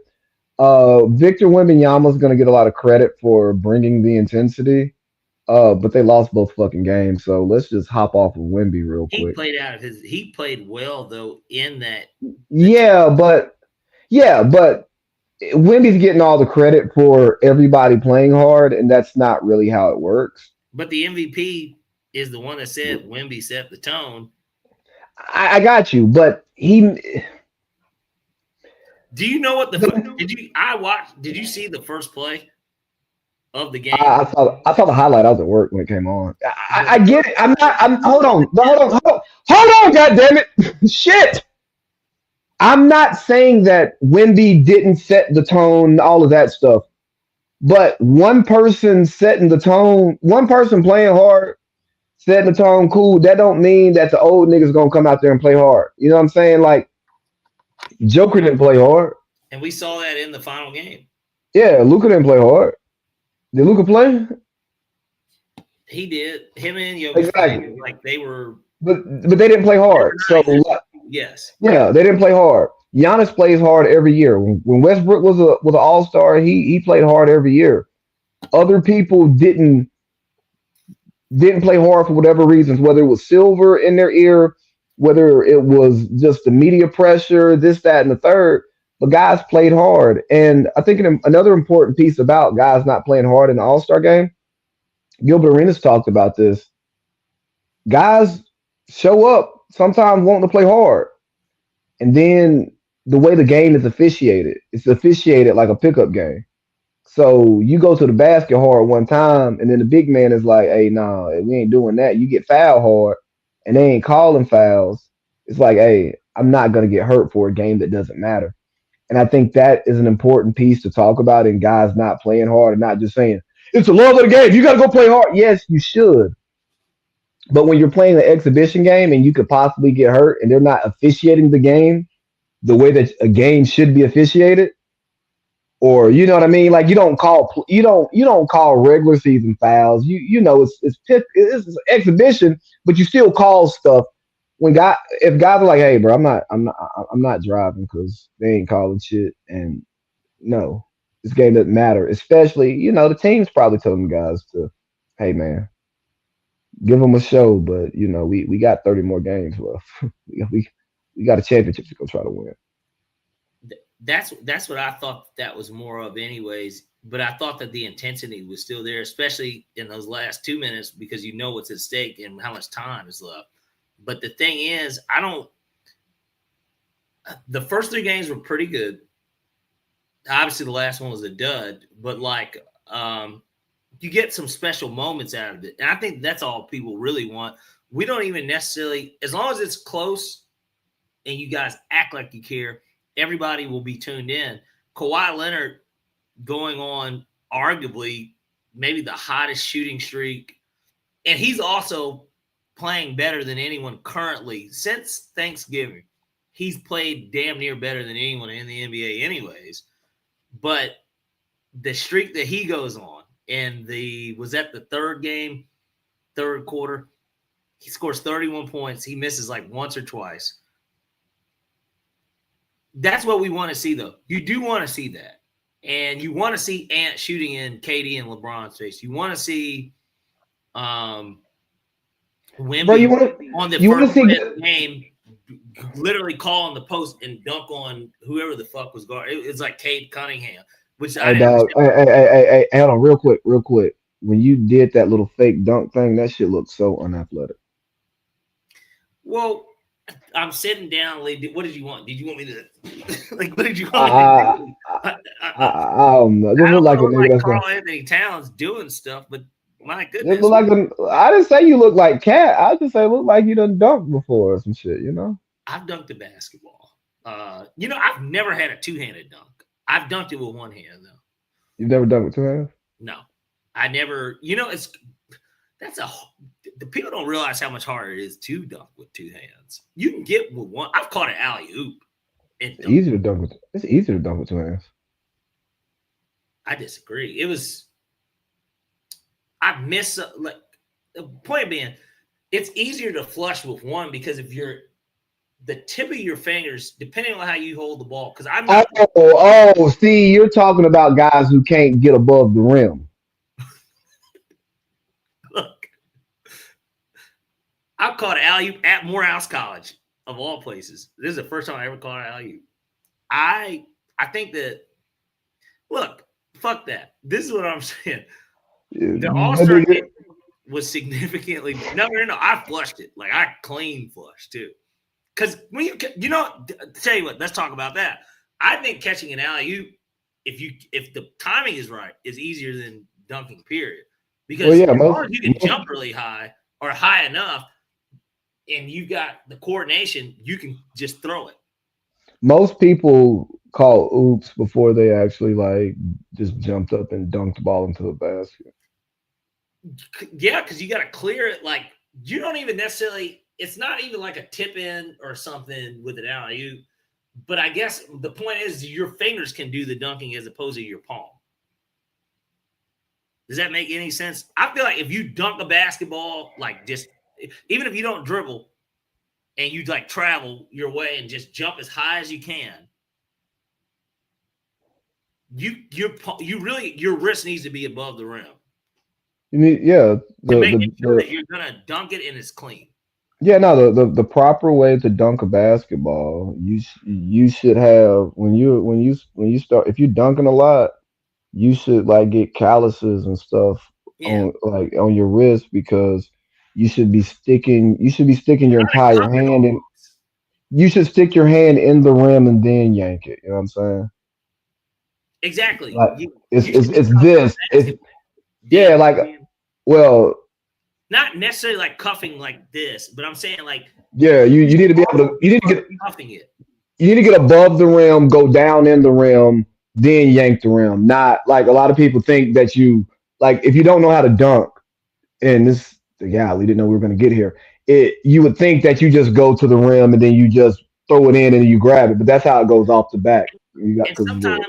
Victor Wembanyama is going to get a lot of credit for bringing the intensity. But they lost both fucking games, so let's just hop off of Wemby real He quick. played out of his. He played well though in that the Yeah, but Wemby's getting all the credit for everybody playing hard, and that's not really how it works. but the MVP is the one that said Wemby set the tone. I got you, but Do you know what the, did you I watched did you see the first play of the game? I saw the highlight. I was at work when it came on. I The get first it. I'm play not. I'm was hold on on. the Hold on. God damn it! Shit. I'm not saying that Wemby didn't set the tone, all of that stuff. But one person setting the tone, one person playing hard, setting the tone, cool. That don't mean that the old niggas gonna come out there and play hard. You know what I'm saying? Like Joker didn't play hard. and we saw that in the final game. Yeah, Luca didn't play hard. Did Luca play? He did. Him and Jokic played Exactly. like they were But they didn't play they were hard. So nice. Yes. yeah, they didn't play hard. Giannis plays hard every year. When Westbrook was an All Star, he played hard every year. Other people didn't play hard for whatever reasons, whether it was silver in their ear, whether it was just the media pressure, this, that, and the third. But guys played hard, and I think another important piece about guys not playing hard in the All Star game. Gilbert Arenas talked about this. Guys show up sometimes wanting to play hard, and then the way the game is officiated, it's officiated like a pickup game. So you go to the basket hard one time, and then the big man is like, "Hey, nah, we ain't doing that." You get foul hard, and they ain't calling fouls. It's like, "Hey, I'm not gonna get hurt for a game that doesn't matter." And I think that is an important piece to talk about in guys not playing hard and not just saying it's the love of the game. You got to go play hard. Yes, you should, but when you're playing an exhibition game and you could possibly get hurt, and they're not officiating the game the way that a game should be officiated, or you know what I mean? Like you don't call regular season fouls. It's an exhibition, but you still call stuff when if guys are like, hey, bro, I'm not driving because they ain't calling shit, and no, this game doesn't matter. Especially the team's probably telling the guys to, hey man, give them a show, but we got 30 more games left. we got a championship to go try to win. That's what I thought that was more of anyways, but I thought that the intensity was still there, especially in those last 2 minutes, because you know what's at stake and how much time is left. But the thing is, the first three games were pretty good. Obviously the last one was a dud, but you get some special moments out of it, and I think that's all people really want. We don't even necessarily, as long as it's close and you guys act like you care, everybody will be tuned in. Kawhi Leonard going on arguably maybe the hottest shooting streak, and he's also playing better than anyone currently since Thanksgiving. He's played damn near better than anyone in the NBA anyways, but the streak that he goes on in the third game, third quarter. He scores 31 points. He misses like once or twice. That's what we want to see, though. You do want to see that. And you want to see Ant shooting in KD and LeBron's face. You want to see Wemby on the first play of the game literally call on the post and dunk on whoever the fuck was guarding. It's like Cade Cunningham, which I dog. Hey, hold on, real quick. When you did that little fake dunk thing, that shit looked so unathletic. Well, I'm sitting down, Lee. What did you want? Did you want me to like? What did you want me to do? I don't know. Just look like a nigga that's Carl Anthony Towns doing stuff, but my goodness, just look like I didn't say you look like Cat. I just say look like you done dunked before or some shit. You know. I've dunked a basketball. I've never had a two-handed dunk. I've dunked it with one hand though. You've never dunked with two hands? No, I never. The people don't realize how much harder it is to dunk with two hands. You can get with one. I've caught an alley oop. It's easier to dunk with two hands. I disagree. I miss the point being, it's easier to flush with one because if the tip of your fingers, depending on how you hold the ball, because I'm not. See, you're talking about guys who can't get above the rim. Look, I've caught an alley-oop at Morehouse College, of all places. This is the first time I ever caught an alley-oop. I think that, look, fuck that. This is what I'm saying. The All-Star game was significantly – no, I flushed it. Like, I clean flushed, too. Because when tell you what, let's talk about that. I think catching an alley-oop, if the timing is right, is easier than dunking, period. Because as long as you can jump really high or high enough and you got the coordination, you can just throw it. Most people call oops before they actually like just jumped up and dunked the ball into the basket. Yeah, because you got to clear it. Like, you don't even necessarily – it's not even like a tip in or something with an alley-oop. But I guess the point is your fingers can do the dunking as opposed to your palm. Does that make any sense? I feel like if you dunk a basketball, like just even if you don't dribble and you like travel your way and just jump as high as you can, your wrist needs to be above the rim. You need to make sure that you're gonna dunk it and it's clean. Yeah, no, the proper way to dunk a basketball, you should have when you start if you're dunking a lot, you should like get calluses and stuff on your wrist because you should be sticking your entire hand in. You should stick your hand in the rim and then yank it. You know what I'm saying? Exactly. Like, not necessarily like cuffing like this, but I'm saying like you need to be able to you need to get cuffing it. You need to get above the rim, go down in the rim, then yank the rim. Not like a lot of people think that you like if you don't know how to dunk, and we didn't know we were gonna get here. You would think that you just go to the rim and then you just throw it in and you grab it, but that's how it goes off the back. And sometimes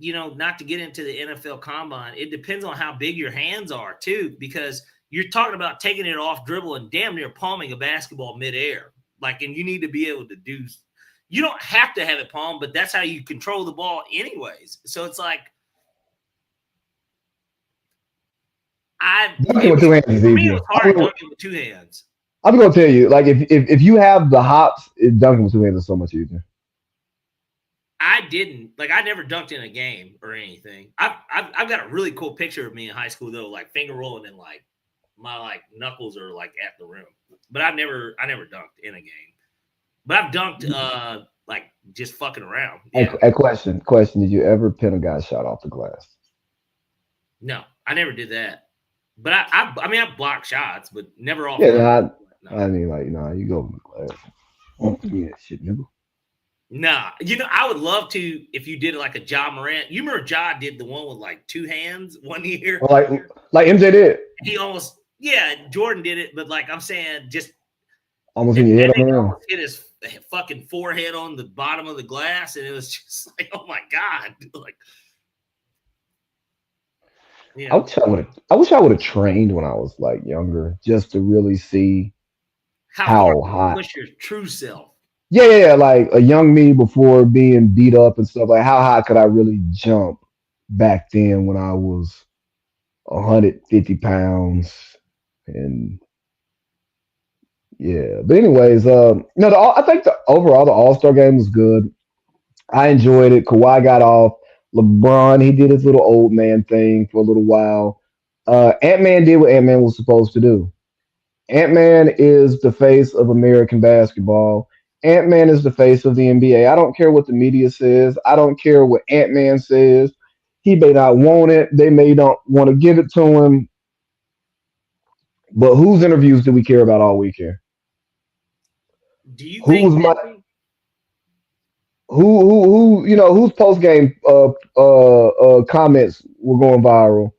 not to get into the NFL combine, it depends on how big your hands are too, because you're talking about taking it off dribble and damn near palming a basketball midair. Like, and you need to be able to do. You don't have to have it palm, but that's how you control the ball, anyways. So it's like, dunking with two hands is easier. it was hard dunking with two hands. I'm gonna tell you, like if you have the hops, dunking with two hands is so much easier. I never dunked in a game or anything. I've got a really cool picture of me in high school though, like finger rolling and like my like knuckles are like at the rim. But I never dunked in a game. But I've dunked like just fucking around. Yeah. A question. Did you ever pin a guy's shot off the glass? No, I never did that. But I blocked shots, but never off. Yeah, I mean, like, you go over the glass. Yeah, shit, nigga. Nah, I would love to if you did it like a Ja Morant. You remember Ja did the one with like two hands one year? Like MJ did. He almost, Jordan did it, but like I'm saying, just almost in your head on him. Hit his fucking forehead on the bottom of the glass, and it was just like, oh my god, like. Yeah. I wish I would have trained when I was like younger, just to really see How far how can you high. push your true self? Yeah. Like a young me before being beat up and stuff. Like how high could I really jump back then when I was 150 pounds? And yeah, but anyways, no, I think the overall the All Star game was good. I enjoyed it. Kawhi got off. LeBron, he did his little old man thing for a little while. Ant Man did what Ant Man was supposed to do. Ant Man is the face of American basketball. Ant Man is the face of the NBA. I don't care what the media says. I don't care what Ant Man says. He may not want it. They may not want to give it to him. But whose interviews do we care about all weekend? Do you Who think was my that whose post game comments were going viral?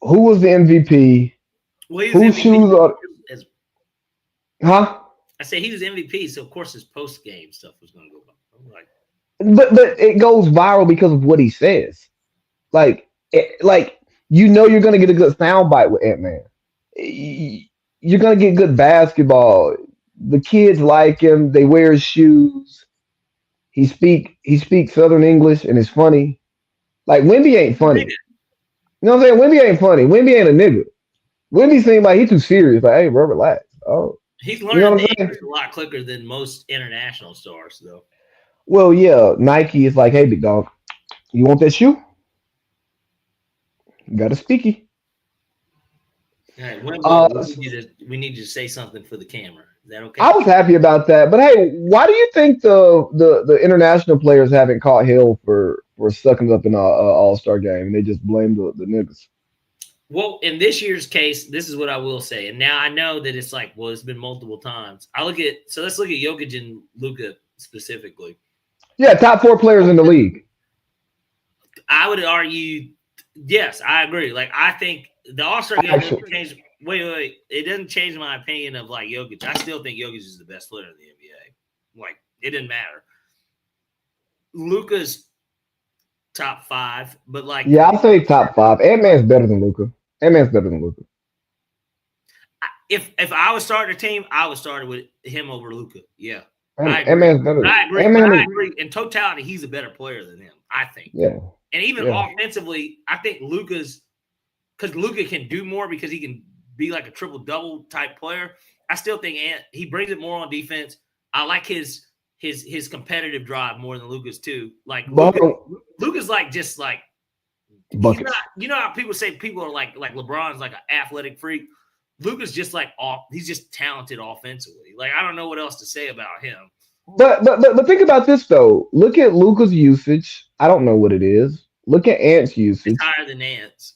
Who was the MVP? well he was Whose MVP? shoes are As huh? I say he was MVP, so of course his post game stuff was going to go. I'm like, But it goes viral because of what he says. Like you're gonna get a good soundbite with Ant Man. You're gonna get good basketball. The kids like him. They wear his shoes. He speaks Southern English and it's funny. Like Wimby ain't funny. nigga, You know what I'm saying? Wimby ain't funny. Wimby ain't a nigga. Wimby seems like he too serious. Like, hey, bro, relax. Oh, he's you know learning what I'm the saying? English a lot quicker than most international stars, though. Well, yeah, Nike is like, hey, big dog, you want that shoe? You got a speaky. All right, Wimbo, Uh, we need you to say something for the camera. Is that I okay? was happy about that, but hey, why do you think the international players haven't caught hell for sucking up in a All Star game and they just blame the niggas? Well, in this year's case, this is what I will say. And now I know that it's like, well, it's been multiple times. Let's look at Jokic and Luka specifically. Yeah, top four players in the league. I would argue, yes, I agree. Like, I think the All Star game doesn't Actually, change. Wait. It doesn't change my opinion of like Jokic. I still think Jokic is the best player in the NBA. Like, it didn't matter. Luka's top five, but like, yeah, I'll say top five. Ant Man's better than Luca. Ant Man's better than Luca. if I was starting a team, I would start with him over Luka. Yeah, I Ant agree. Man's better. I agree. Ant But Man I is agree. In totality, he's a better player than him. I think. yeah, And even yeah. offensively, I think because Luka can do more because he can be like a triple double type player. I still think he brings it more on defense. I like his competitive drive more than Luka's too. Like But Luka's like just like he's not. buckets. You know how people say people are like LeBron's like an athletic freak. Luka's just like off. He's just talented offensively. Like I don't know what else to say about him. But think about this though. Look at Luca's usage. I don't know what it is. Look at Ant's It's usage. higher than Ants.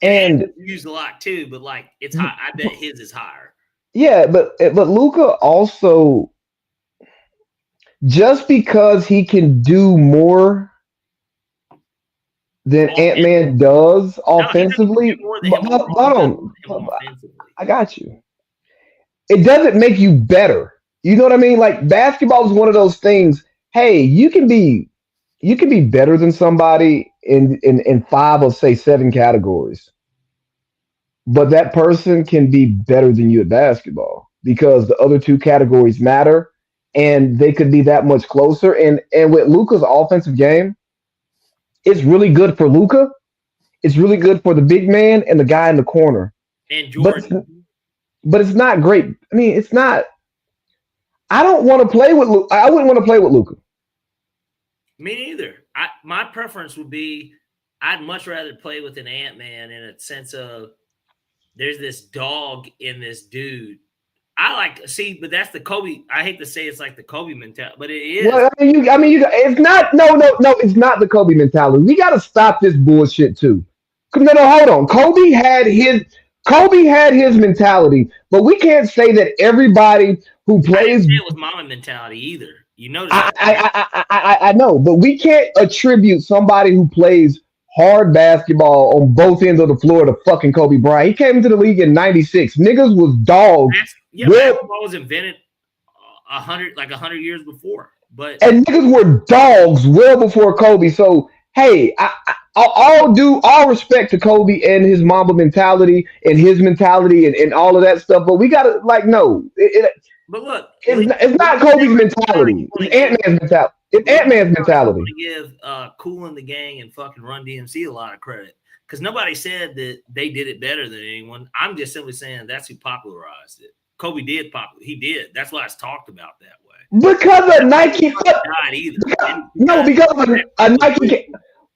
And Ants And is used a lot too, but like it's high. I bet his is higher. yeah, but Luca also just because he can do more than Ant Man does No, he doesn't do offensively. more than him overall. Hold He does more than him on, offensively. I got you. It doesn't make you better. You know what I mean? Like basketball is one of those things. Hey, you can be better than somebody in five or say seven categories, but that person can be better than you at basketball because the other two categories matter, and they could be that much closer. And with Luca's offensive game, it's really good for Luca. It's really good for the big man and the guy in the corner. And But Jordan. but it's not great. I mean, it's not. I don't want to play with Luca. I wouldn't want to play with Luca. Me neither. My preference would be I'd much rather play with an Ant-Man in a sense of there's this dog in this dude. But that's the Kobe. I hate to say it's like the Kobe mentality, but it is. Well, it's not. No. It's not the Kobe mentality. We got to stop this bullshit too. No, hold on. Kobe had his mentality, but we can't say that everybody who I didn't plays. say it was mama mentality either. You notice I that? I know, but we can't attribute somebody who plays hard basketball on both ends of the floor to fucking Kobe Bryant. He came into the league in '96. Niggas was dogs. Basketball was invented 100 years before. But And niggas were dogs well before Kobe. So hey, all respect to Kobe and his Mamba mentality and his mentality and all of that stuff, but we gotta like no, But look, it's not Kobe's mentality. It's Ant Man's mentality. It's Ant Man's mentality. I give Kool and the Gang and fucking Run DMC a lot of credit because nobody said that they did it better than anyone. I'm just simply saying that's who popularized it. Kobe did he did. That's why it's talked about that way. Because of Nike.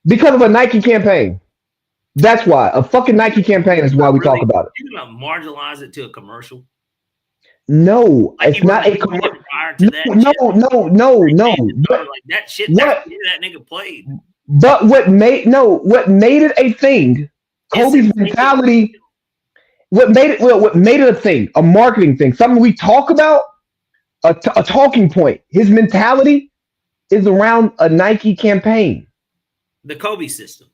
Because of a Nike campaign. That's why a fucking Nike campaign is why we talk about it. You're gonna marginalize it to a commercial. No, like it's not a commercial. No. Like that shit that nigga played. But what made it a thing? Kobe's mentality. What made it a thing? A marketing thing. Something we talk about. A talking point. His mentality is around a Nike campaign. The Kobe system.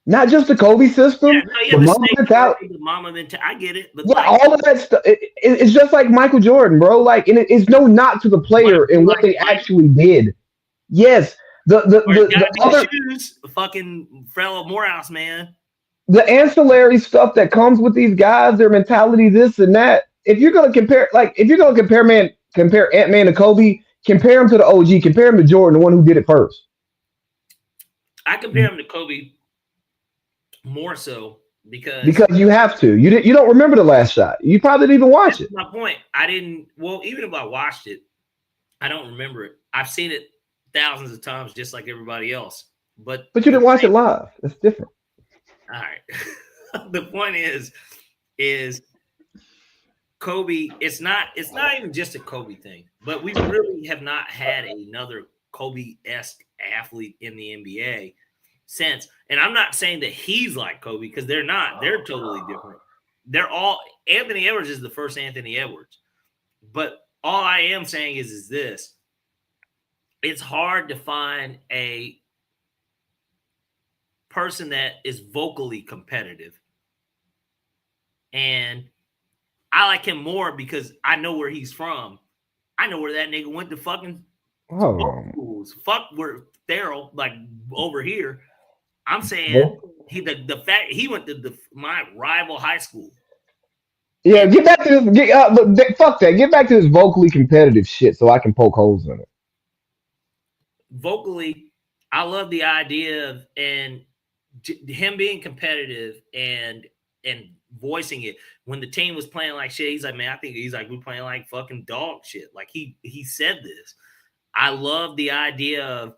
Not just the Kobe system. The Mama mentality. I get it. But all of that stuff. It's just like Michael Jordan, bro. Like, and it's no knock to the player and what they actually did. Yes. The other shoes, fucking Frello Morehouse, man. The ancillary stuff that comes with these guys, their mentality, this and that. If you're gonna compare Ant-Man to Kobe, compare him to the OG, compare him to Jordan, the one who did it first. I compare him to Kobe more so because you have to. You don't remember the last shot. You probably didn't even watch it. My point. I didn't. Well, even if I watched it, I don't remember it. I've seen it thousands of times, just like everybody else. But you didn't watch it live. That's different. All right. The point is Kobe. It's not even just a Kobe thing, but we really have not had another Kobe-esque athlete in the NBA since. And I'm not saying that he's like Kobe because they're not. They're totally different. They're all Anthony Edwards is the first Anthony Edwards. But all I am saying is this. It's hard to find a person that is vocally competitive. And I like him more because I know where he's from. I know where that nigga went to fucking schools. Fuck where Thurl, like over here. I'm saying the fact he went to my rival high school. Yeah, get back to this. Fuck that. Get back to this vocally competitive shit so I can poke holes in it. Vocally, I love the idea of and him being competitive and voicing it. When the team was playing like shit, he's like, man, I think he's like, we're playing like fucking dog shit. Like he said this. I love the idea of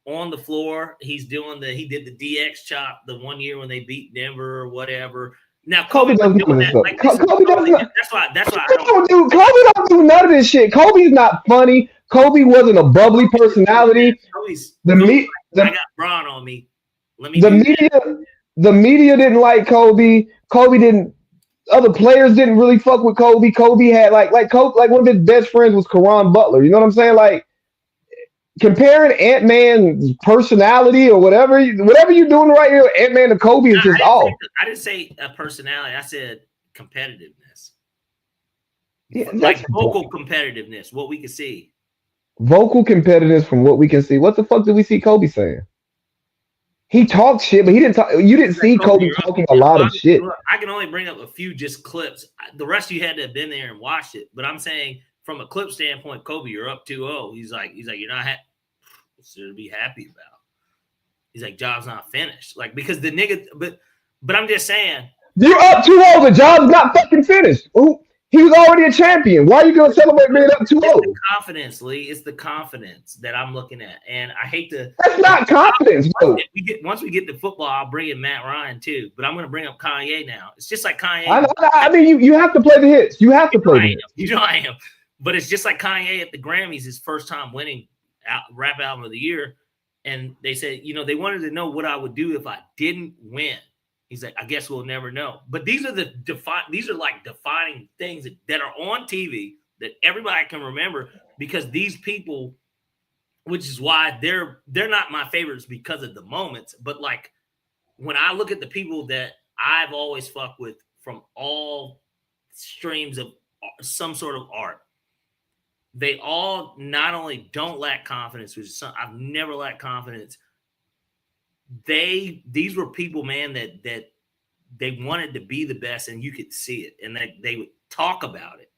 on the floor. He did the DX chop the one year when they beat Denver or whatever. Now Kobe doesn't do that. Like, Kobe doesn't. That's why Kobe don't do none of this shit. Kobe's not funny. Kobe wasn't a bubbly personality. I got Braun on me. The media didn't like Kobe. Kobe didn't. Other players didn't really fuck with Kobe. Kobe had like one of his best friends was Caron Butler. You know what I'm saying? Like comparing Ant-Man's personality or whatever you're doing right here, Ant-Man to Kobe is just off. I didn't say a personality. I said competitiveness. Yeah, like vocal competitiveness. What we can see. Vocal competitiveness from what we can see. What the fuck did we see Kobe saying? He talked shit, but he didn't talk. You didn't see Kobe talking a lot of shit. I can only bring up a few just clips. The rest of you had to have been there and watched it. But I'm saying from a clip standpoint, Kobe, you're up 2-0. He's like, you're not what's there to be happy about? He's like, job's not finished. Like, because the nigga, but I'm just saying. You're up 2-0. The job's not fucking finished. Ooh. He was already a champion. Why are you going to celebrate being up 2-0? It's the confidence, Lee. It's the confidence that I'm looking at. And I hate to. That's not confidence, bro. Once we get to football, I'll bring in Matt Ryan, too. But I'm going to bring up Kanye now. It's just like Kanye. I mean, you have to play the hits. You have to play the hits. You know I am. But it's just like Kanye at the Grammys, his first time winning rap album of the year. And they said, they wanted to know what I would do if I didn't win. He's like, I guess we'll never know. But these are like defining things that are on TV that everybody can remember because these people, which is why they're not my favorites because of the moments. But like when I look at the people that I've always fucked with from all streams of some sort of art, they all not only don't lack confidence, which is I've never lacked confidence, these were people, man, that they wanted to be the best, and you could see it, and they would talk about it,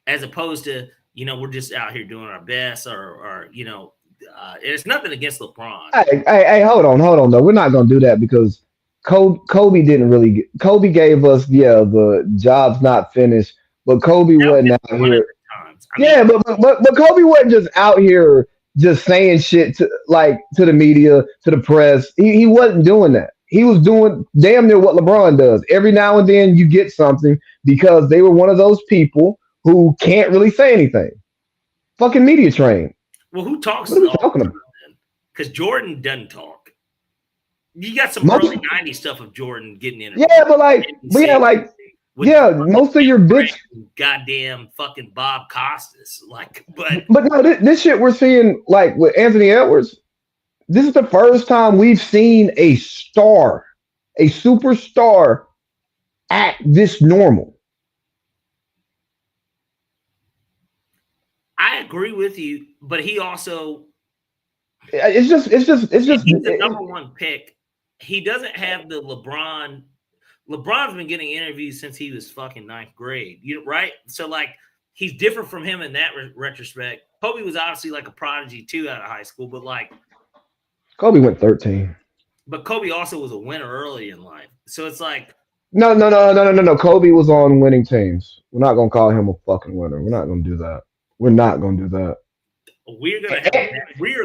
as opposed to, we're just out here doing our best, or it's nothing against LeBron. Hey, hold on, though. We're not gonna do that because Kobe didn't really. Kobe gave us, the job's not finished, but Kobe wasn't out here. But Kobe wasn't just out here just saying shit to the media, to the press. He wasn't doing that. He was doing damn near what LeBron does. Every now and then you get something because they were one of those people who can't really say anything. Fucking media trained. Well, who talks? What are we talking about? Because Jordan doesn't talk. You got some early '90s stuff of Jordan getting in. Yeah, most of your bitch, goddamn fucking Bob Costas, but no, this shit we're seeing with Anthony Edwards. This is the first time we've seen a superstar, act this normal. I agree with you, but he also he's the number one pick. He doesn't have the LeBron. LeBron's been getting interviews since he was fucking ninth grade, right? So he's different from him in that retrospect. Kobe was obviously a prodigy too out of high school, but Kobe went 13. But Kobe also was a winner early in life, so it's no. Kobe was on winning teams. We're not gonna call him a fucking winner. We're not gonna do that. We're not gonna do that. We are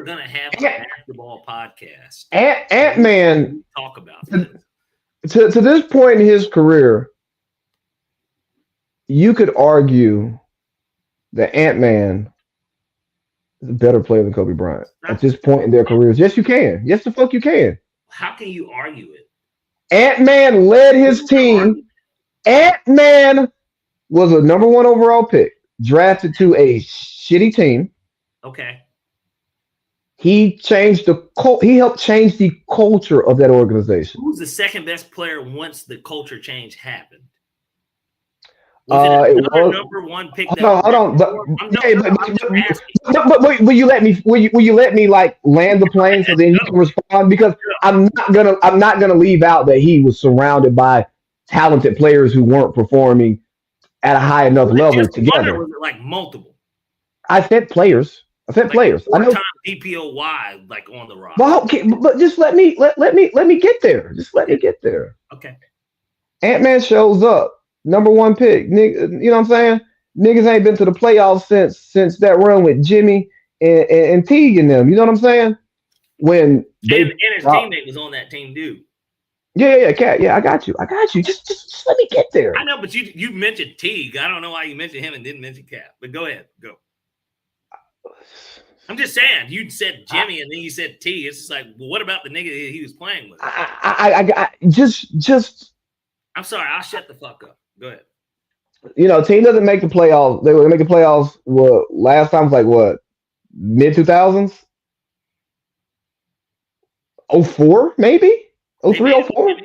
gonna have a basketball podcast. Ant-Man talk about this. To this point in his career, you could argue that Ant-Man is a better player than Kobe Bryant at this point in their careers. Yes, you can. Yes, the fuck you can. How can you argue it? Ant-Man led his team. Ant-Man was a number 1 overall pick, drafted to a shitty team. Okay. He helped change the culture of that organization. Who's the second best player once the culture change happened? Was it number 1 pick? Hold on. But will you let me land the plane so then you can respond? Because I'm not gonna leave out that he was surrounded by talented players who weren't performing at a high enough level together. Was it multiple? I said players. Players. I know DPOY on the rock. Well, okay, but just let me get there. Just let me get there. Okay. Ant-Man shows up, number 1 pick. You know what I'm saying? Niggas ain't been to the playoffs since that run with Jimmy and Teague and them. You know what I'm saying? And his teammate was on that team too. Yeah, Cat. Yeah, I got you. Just let me get there. I know, but you mentioned Teague. I don't know why you mentioned him and didn't mention Cat. But go ahead, go. I'm just saying, you said Jimmy and then you said T. It's just well, what about the nigga he was playing with? I just. I'm sorry, I'll shut the fuck up. Go ahead. Team doesn't make the playoffs. They were making playoffs. What last time was mid 2000s? 04 maybe 03, 04.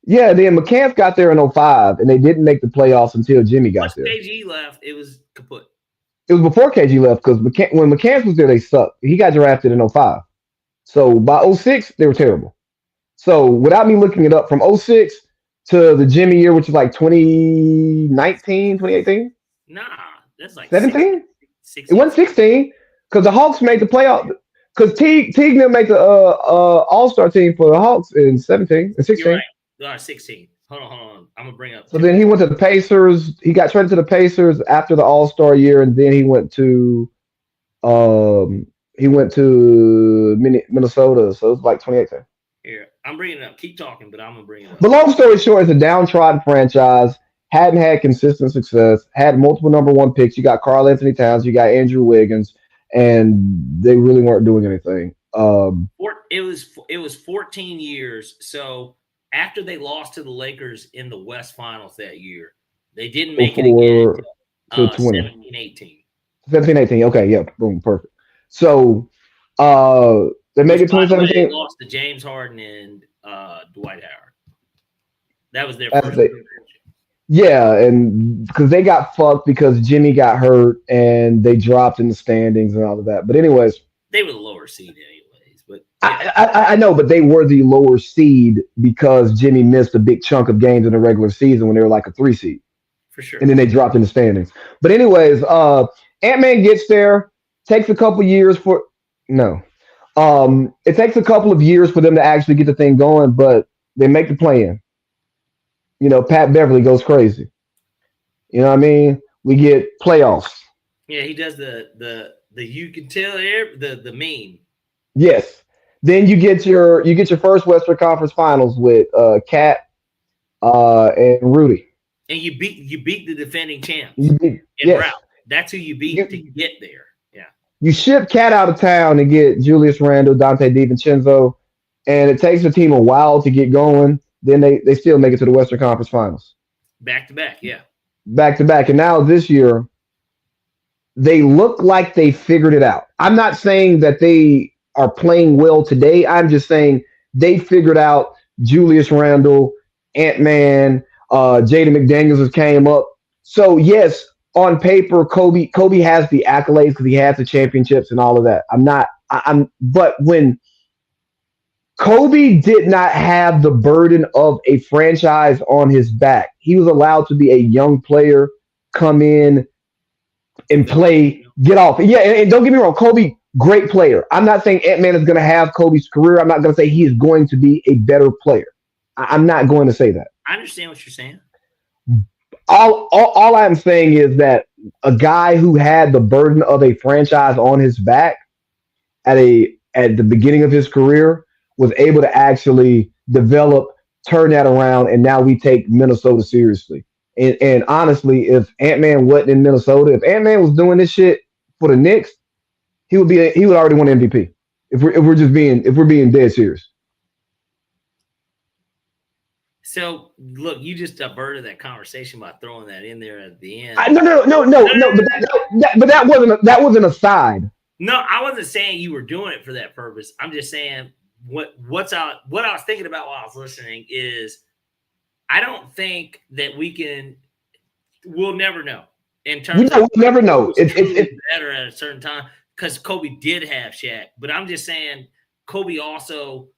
Yeah, then McCants got there in 05, and they didn't make the playoffs until Jimmy got there. Once KG left, it was kaput. It was before KG left because when McCants was there, they sucked. He got drafted in 05. So by 06, they were terrible. So without me looking it up, from 06 to the Jimmy year, which is 2019, 2018? Nah, that's 17? 16. It wasn't 16 because the Hawks made the playoff. Because Teague didn't make the All-Star team for the Hawks in 17 and 16. You're right. 16. Hold on. I'm gonna bring up. So then he went to the Pacers. He got traded to the Pacers after the All-Star year, and then he went to Minnesota. So it was 2018. Here, I'm bringing it up. Keep talking, but I'm gonna bring it up. But long story short, it's a downtrodden franchise. Hadn't had consistent success. Had multiple number 1 picks. You got Karl Anthony Towns. You got Andrew Wiggins, and they really weren't doing anything. It was 14 years. So after they lost to the Lakers in the West Finals that year, they didn't make it again until 17-18. 17-18. Okay, yeah, boom, perfect. So they make it 2017. They lost to James Harden and Dwight Howard. That was their first championship. Yeah, and because they got fucked because Jimmy got hurt and they dropped in the standings and all of that. But anyways, they were the lower seed anyways. but yeah. I know, but they were the lower seed because Jimmy missed a big chunk of games in the regular season when they were like a 3 seed, For sure. and then they dropped in the standings. But anyways, Ant-Man gets there. Takes a couple years for no. It takes a couple of years for them to actually get the thing going, but they make the plan. Pat Beverly goes crazy. You know what I mean? We get playoffs. Yeah, he does the you can tell the meme. Yes. Then you get your first Western Conference Finals with Cat and Rudy. And you beat the defending champs yes. route. That's who you beat to get there. Yeah. You ship Cat out of town and get Julius Randle, Dante DiVincenzo, and it takes the team a while to get going. Then they still make it to the Western Conference Finals. Back to back, yeah. Back to back. And now this year, they look like they figured it out. I'm not saying that they are playing well today. I'm just saying they figured out Julius Randle, Ant-Man, Jaden McDaniels has came up. So yes, on paper, Kobe has the accolades because he has the championships and all of that. But when Kobe did not have the burden of a franchise on his back, he was allowed to be a young player, come in and play, get off. Yeah, and don't get me wrong, Kobe, great player. I'm not saying Ant-Man is going to have Kobe's career. I'm not going to say he is going to be a better player. I'm not going to say that. I understand what you're saying. All I'm saying is that a guy who had the burden of a franchise on his back at the beginning of his career was able to actually develop, turn that around, and now we take Minnesota seriously. And honestly, if Ant-Man wasn't in Minnesota, if Ant-Man was doing this shit for the Knicks, he would already win MVP. If we're being dead serious. So look, you just diverted that conversation by throwing that in there at the end. No. But that wasn't a side. No, I wasn't saying you were doing it for that purpose. I'm just saying what I was thinking about while I was listening is I don't think that we'll never know in terms we'll never know. It's better at a certain time because Kobe did have Shaq, but I'm just saying Kobe also,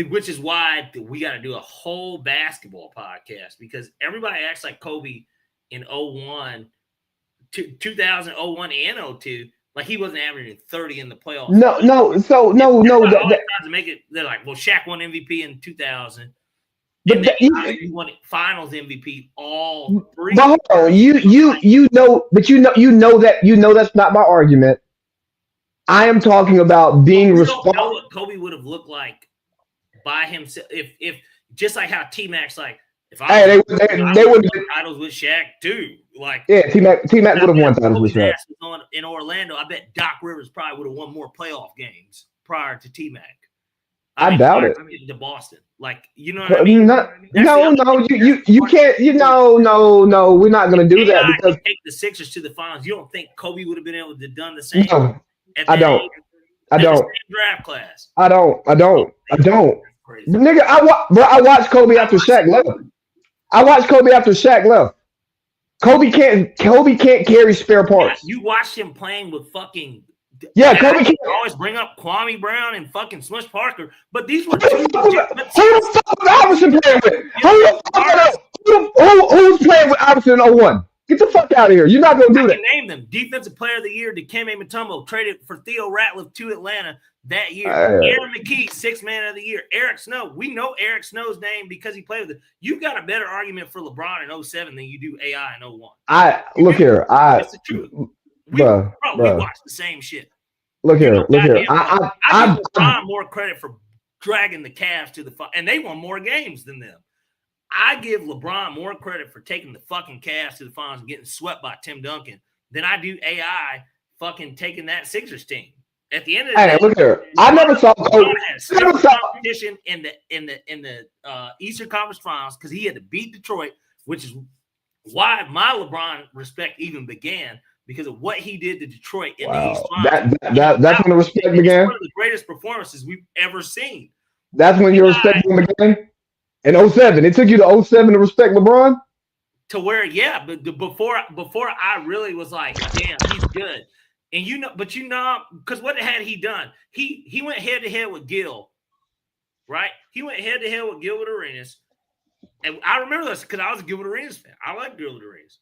which is why we got to do a whole basketball podcast because everybody acts like Kobe in 01, 2000, 01 and 02. Like he wasn't averaging 30 in the playoffs. No. To make it, they're like, well, Shaq won MVP in 2000. But he won Finals MVP all three. But hold on, that's not my argument. I am talking about being responsible. Know what Kobe would have looked like by himself if just like how T-Mac's like if I would have titles with Shaq too. Like T-Mac would have won titles with Shaq. In Orlando, I bet Doc Rivers probably would have won more playoff games prior to T-Mac. I doubt it. To Boston, like you know what I mean? No, you can't. No. We're not going to do that because take the Sixers to the finals. You don't think Kobe would have been able to done the same? No, I don't. Draft class. I don't. Nigga, I watched Kobe after Shaq left. Kobe can't carry spare parts. You watched him playing with fucking. Yeah, Kobe can't always bring up Kwame Brown and fucking Smush Parker, but these were two. Who the fuck was Iverson playing with? Who's playing with Iverson in 01? Get the fuck out of here. You're not going to do that. Name them. Defensive Player of the Year, Dikembe Mutombo, traded for Theo Ratliff to Atlanta that year. Aaron McKee, Sixth Man of the Year. Eric Snow. We know Eric Snow's name because he played with it. You've got a better argument for LeBron in 07 than you do AI in 01. It's the truth. We watch the same shit. Look here. I give LeBron more credit for dragging the Cavs to the and they won more games than them. I give LeBron more credit for taking the fucking Cavs to the finals and getting swept by Tim Duncan than I do AI fucking taking that Sixers team. At the end of the day, look here. I never saw competition in the Eastern Conference Finals because he had to beat Detroit, which is why my LeBron respect even began. Because of what he did to Detroit in the East Finals. That's when the respect began? One of the greatest performances we've ever seen. That's when your respect began? In 07. It took you to 07 to respect LeBron? To where, yeah, but before I really was like, damn, he's good. And because what had he done? He went head to head with Gil, right? He went head to head with Gilbert Arenas. And I remember this because I was a Gilbert Arenas fan. I like Gilbert Arenas.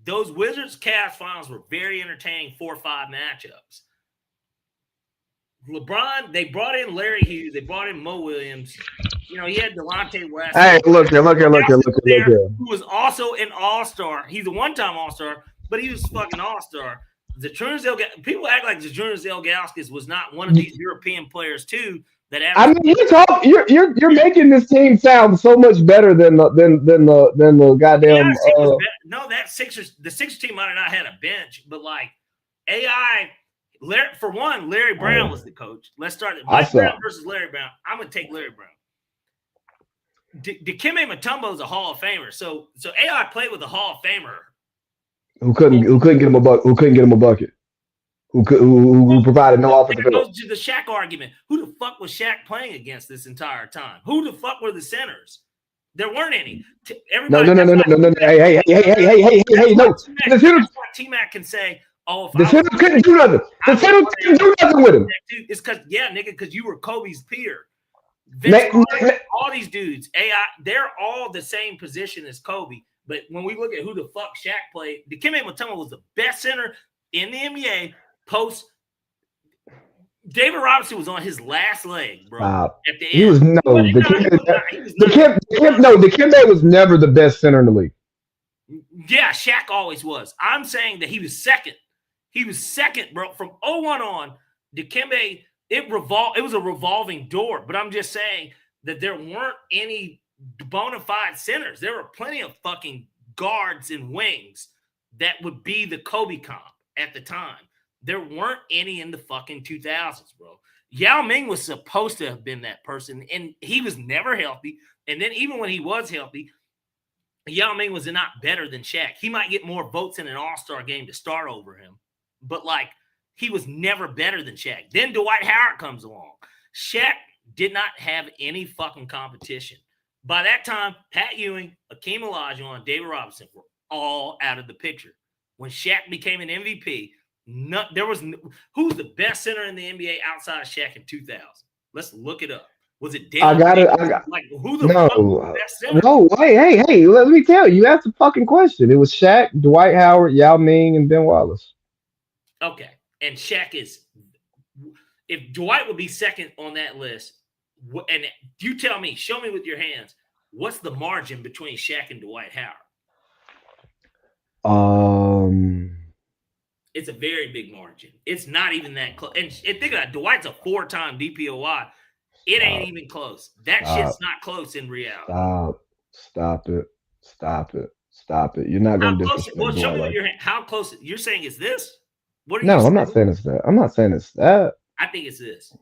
Those Wizards Cavs finals were very entertaining 4-5 matchups. LeBron, they brought in Larry Hughes, they brought in Mo Williams. You know, he had Delonte West. Hey, look here. Who was also an all-star. He's a one-time all-star, but he was fucking all-star. People act like Zydrunas Ilgauskas was not one of these European players too. I mean, you're making this team sound so much better than the goddamn. No, the Sixers team might have not had a bench, but like AI. For one, Larry Brown was the coach. Let's start it. Mike Brown versus Larry Brown. I'm gonna take Larry Brown. Dikembe Mutombo is a Hall of Famer, so AI played with a Hall of Famer who couldn't get him a bucket. Who provided no offensive. It goes to the Shaq argument. Who the fuck was Shaq playing against this entire time? Who the fuck were the centers? There weren't any. No. Hey, no. T-Mac can say, "Oh, if the centers couldn't do nothing. The centers couldn't do nothing with him." It's because you were Kobe's peer. All these dudes, AI, they're all the same position as Kobe. But when we look at who the fuck Shaq played, Dikembe Mutombo was the best center in the NBA. Post David Robinson was on his last leg, bro. At the end. He was Dikembe was never the best center in the league. Yeah, Shaq always was. I'm saying that he was second. He was second, bro. From 01 on, Dikembe, it was a revolving door. But I'm just saying that there weren't any bona fide centers. There were plenty of fucking guards and wings that would be the Kobe comp at the time. There weren't any in the fucking 2000s, bro. Yao Ming was supposed to have been that person, and he was never healthy. And then even when he was healthy, Yao Ming was not better than Shaq. He might get more votes in an all-star game to start over him, but, like, he was never better than Shaq. Then Dwight Howard comes along. Shaq did not have any fucking competition. By that time, Pat Ewing, Akeem Olajuwon, David Robinson were all out of the picture. When Shaq became an MVP, who's the best center in the NBA outside of Shaq in 2000? Let's look it up. Was it Dale? Who the fuck was the best center? No, hey, let me tell you. You asked a fucking question. It was Shaq, Dwight Howard, Yao Ming, and Ben Wallace. Okay, and Shaq if Dwight would be second on that list, and you tell me, show me with your hands, what's the margin between Shaq and Dwight Howard? It's a very big margin. It's not even that close. And think about it, Dwight's a 4-time DPOY. It ain't even close. That shit's not close in reality. Stop it. You're not going to disrespect Well, show me with your hand. How close? You're saying it's this? What are you saying? I'm not saying it's that. I'm not saying it's that. I think it's this.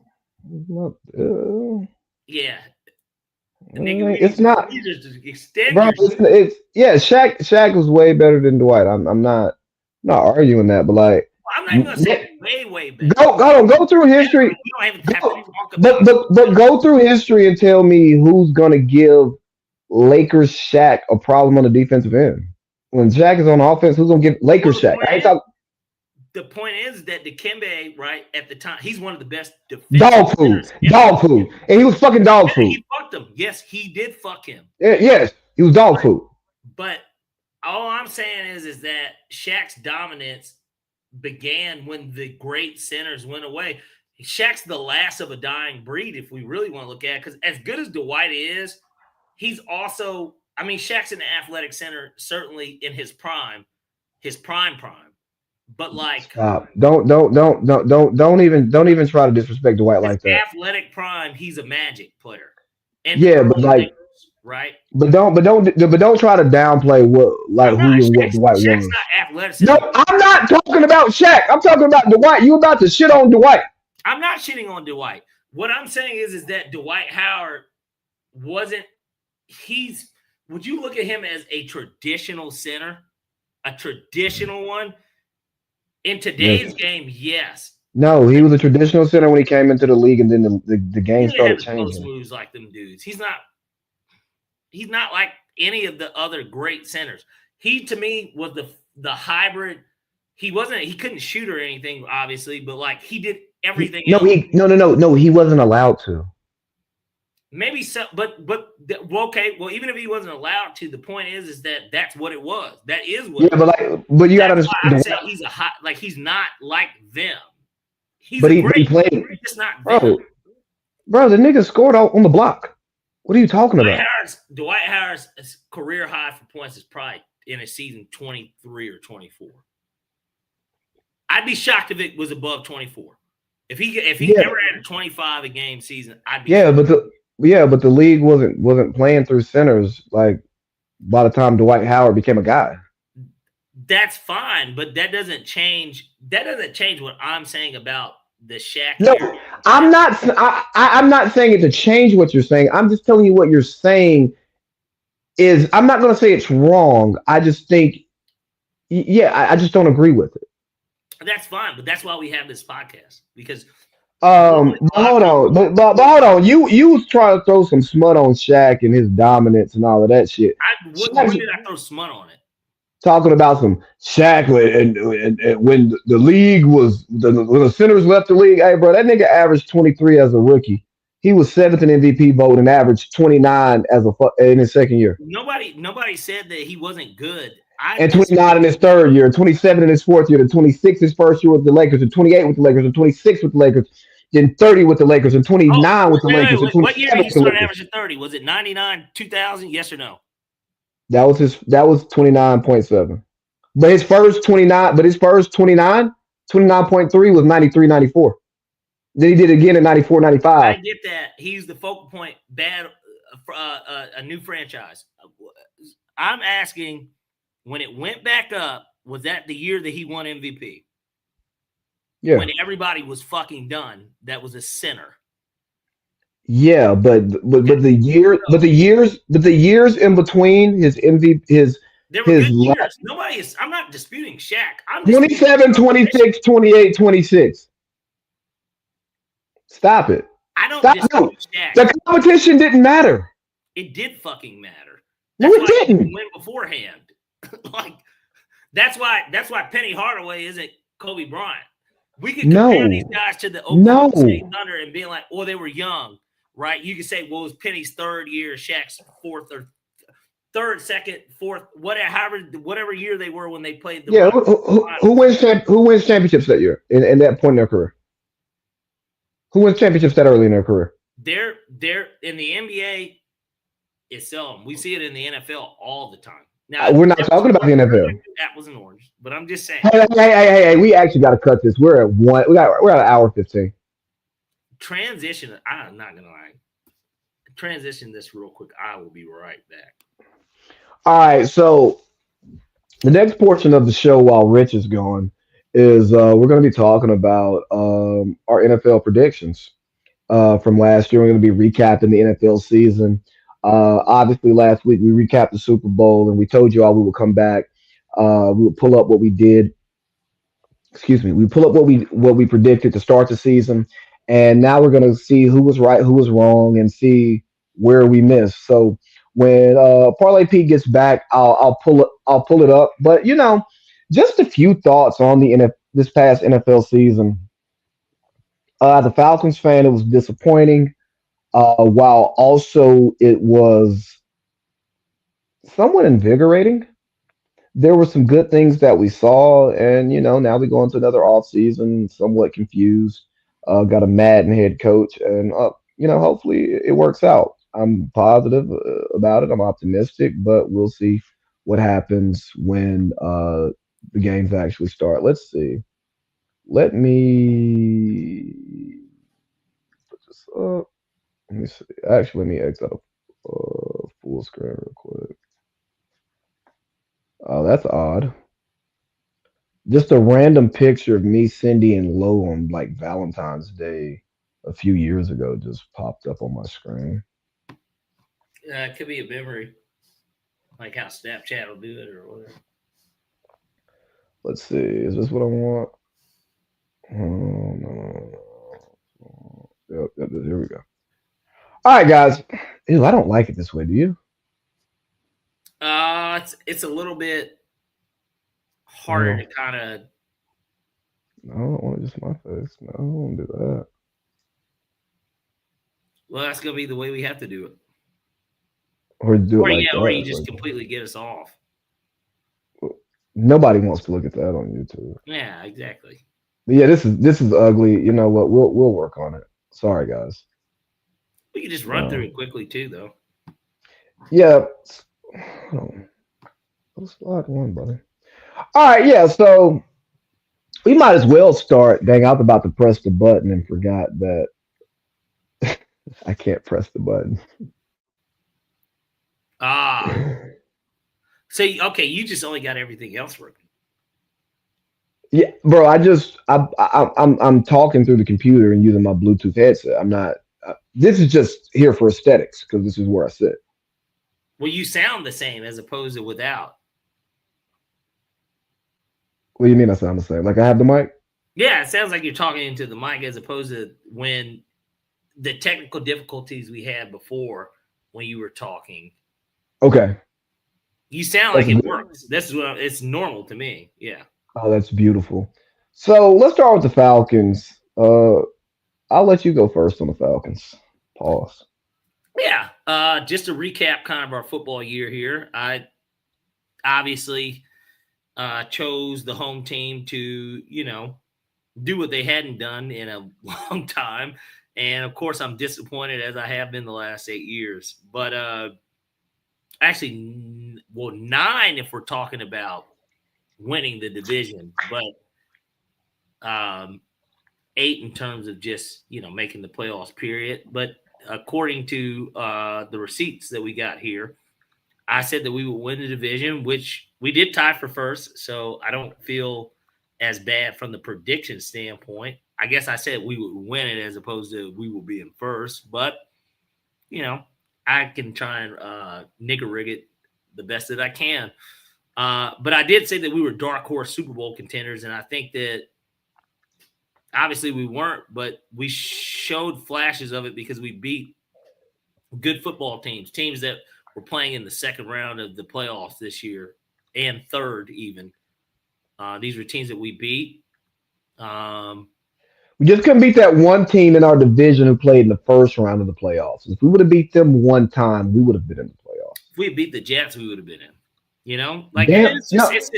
Yeah. It's not. Bro, Shaq was way better than Dwight. I'm not arguing that, but like, I'm not even gonna say way better. Go through history. But go through history and tell me who's gonna give Lakers Shaq a problem on the defensive end. When Shaq is on offense, who's gonna give Lakers Shaq? The point is that Dikembe, right, at the time, he's one of the best dog food, and he was fucking dog food. He fucked him. Yes, he did fuck him. Yes, he was dog food. But all I'm saying is that Shaq's dominance began when the great centers went away. Shaq's the last of a dying breed, if we really want to look at it. Because as good as Dwight is, he's also, I mean, Shaq's an athletic center, certainly in his prime. But like, don't even try to disrespect Dwight like that. Athletic prime, he's a Magic player. And but like, right? But don't try to downplay what Dwight was. Shaq's not athletic. No, I'm not talking about Shaq. I'm talking about Dwight. You about to shit on Dwight? I'm not shitting on Dwight. What I'm saying is that Dwight Howard wasn't. Would you look at him as a traditional center, a traditional one? In today's game, yes. No, he was a traditional center when he came into the league, and then the game started changing. Post moves like them dudes. He's not like any of the other great centers. He, to me, was the hybrid He wasn't. He couldn't shoot or anything, obviously, but like he did He, everything no, else. he no, he wasn't allowed to. Maybe so, but well, okay. Well, even if he wasn't allowed to, the point is that that's what it was. That is what Yeah, it but was. but you gotta That's why I'm understand. saying he's a hot. Like he's not like them. He's But a he great played, player. He's just not them. bro. Bro, the nigga scored on the block. What are you talking about? Dwight Howard's career high for points is probably in a season 23 or 24. I'd be shocked if it was above 24. If he Yeah, ever had a 25 a game season, I'd be yeah, shocked. but the league wasn't playing through centers like by the time Dwight Howard became a guy. That's fine, but that doesn't change. That doesn't change what I'm saying about the Shaq No, era. I'm not saying it to change what you're saying. I'm just telling you what you're saying is I'm not going to say it's wrong. I just think, yeah, I just don't agree with it. That's fine, but that's why we have this podcast because But hold on, but hold on. You was trying to throw some smut on Shaq and his dominance and all of that shit. when Shaq's did I throw smut on it? talking about some Shaq and when the league was when the Senators left the league. Hey, bro, that nigga averaged 23 as a rookie. He was seventh in MVP vote and averaged 29 in his second year. Nobody said that he wasn't good. And 29 in his third year, 27 in his fourth year, and 26 his first year with the Lakers, and 28 with the Lakers, and 26 with the Lakers, then 30 with the Lakers, and 29 with the Lakers, and what year 27 did he with the start Lakers. averaging 30? Was it 99, 2000? Yes or no? That was 29.7. But his first 29, 29.3 was 93, 94. Then he did it again in 94, 95. I get that. He's the focal point. Bad for a new franchise. I'm asking, when it went back up, was that the year that he won MVP? Yeah. When everybody was fucking done, that was a center. Yeah, but the years in between his MVP there were good years. I'm not disputing Shaq. I'm 27, 26, 28, 26. Stop it. I don't dispute Shaq. The competition didn't matter. It did fucking matter. No, it didn't. Win beforehand. Like that's why Penny Hardaway isn't Kobe Bryant. We could compare these guys to the Oklahoma State Thunder and being like, oh, they were young, right? You could say, well, it was Penny's third year, Shaq's fourth or third, second, fourth, whatever year they were when they played the. Yeah, who wins championships that year in that point in their career? Who wins championships that early in their career? They're in the NBA. It's seldom. We see it in the NFL all the time. Now we're not talking about the NFL. Apples and oranges, but I'm just saying. Hey! We actually got to cut this. We're at one. We're at an hour 15. Transition. I'm not gonna lie. Transition this real quick. I will be right back. All right. So the next portion of the show, while Rich is gone, is we're going to be talking about our NFL predictions from last year. We're going to be recapping the NFL season. Obviously, last week we recapped the Super Bowl, and we told you all we would come back. We would pull up what we did. Excuse me. We pull up what we predicted to start the season, and now we're going to see who was right, who was wrong, and see where we missed. So when Parlay Pete gets back, I'll pull it up. But just a few thoughts on this past NFL season. As a Falcons fan, it was disappointing. While also it was somewhat invigorating. There were some good things that we saw, and now we go into another off season, somewhat confused. Got a Madden head coach, and hopefully it works out. I'm positive about it. I'm optimistic, but we'll see what happens when the games actually start. Let's see. Let me put this up. Let me see. Actually, let me exit full screen real quick. Oh, that's odd. Just a random picture of me, Cindy, and Lo on like Valentine's Day a few years ago just popped up on my screen. It could be a memory, like how Snapchat will do it or whatever. Let's see. Is this what I want? Oh, no. Yep, here we go. All right, guys. Ew, I don't like it this way. Do you? It's a little bit harder to kind of No, I don't want to just my face. No, I don't want to do that. Well, that's gonna be the way we have to do it. Or do it Or like yeah, or that. you It's just like completely get us off. nobody wants to look at that on YouTube. Yeah, exactly. But yeah, this is ugly. You know what? We'll work on it. Sorry, guys. We can just run through Um, it quickly too, though. yeah. Hold on. Let's slide one, buddy. All right. Yeah. So we might as well start. Dang, I was about to press the button and forgot that I can't press the button. Ah, so okay, you just only got everything else working. Yeah, bro. I'm talking through the computer and using my Bluetooth headset. I'm not. This is just here for aesthetics because this is where I sit. Well, you sound the same as opposed to without. What do you mean I sound the same? Like I have the mic? Yeah, it sounds like you're talking into the mic as opposed to when the technical difficulties we had before when you were talking. Okay. You sound That's like it good. works. That's what it's normal to me. Yeah. Oh, that's beautiful. So let's start with the Falcons. I'll let you go first on the Falcons. Pause. Yeah. Just to recap kind of our football year here. I obviously chose the home team to, do what they hadn't done in a long time. And of course, I'm disappointed as I have been the last 8 years. But actually, well, 9 if we're talking about winning the division, but 8 in terms of just making the playoffs. Period. But according to the receipts that we got here, I said that we would win the division, which we did tie for first. So I don't feel as bad from the prediction standpoint. I guess I said we would win it as opposed to we will be in first. But, I can try and nigger rig it the best that I can. But I did say that we were dark horse Super Bowl contenders. And I think that obviously we weren't, but we showed flashes of it because we beat good football teams that were playing in the second round of the playoffs this year and third even. These were teams that we beat. We just couldn't beat that one team in our division who played in the first round of the playoffs. If we would have beat them one time, we would have been in the playoffs. If we beat the Jets, we would have been in. Like, and Damn. it's No, just,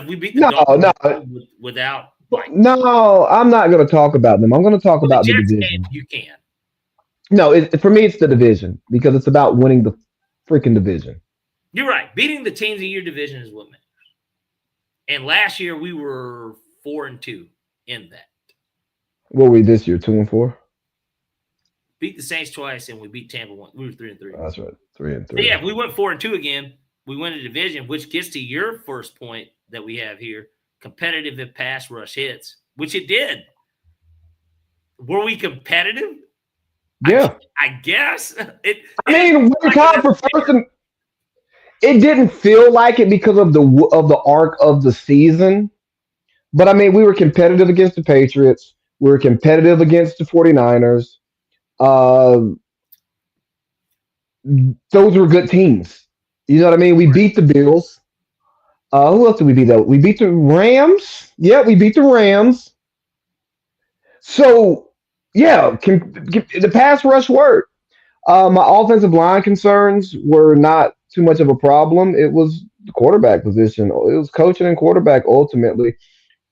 we beat the no, no, Dolphins without Mike. no. I'm not going to talk about them. I'm going to talk Well, the about the Jets game, division. you can. No, for me, it's the division because it's about winning the freaking division. You're right. Beating the teams in your division is what matters. And last year we were 4-2 in that. What were we this year? 2-4. Beat the Saints twice, and we beat Tampa once. We were 3-3. That's right, 3-3. So yeah, if we went 4-2 again, we win a division, which gets to your first point that we have here: competitive if pass rush hits, which it did. Were we competitive? Yeah, I guess I mean, we were tied for first, and it didn't feel like it because of the arc of the season. But I mean, we were competitive against the Patriots. We were competitive against the 49ers. Uh, those were good teams. You know what I mean? We beat the Bills. Who else did we beat? Though we beat the Rams. Yeah, we beat the Rams. So yeah, the pass rush worked. My offensive line concerns were not too much of a problem. It was the quarterback position. It was coaching and quarterback ultimately.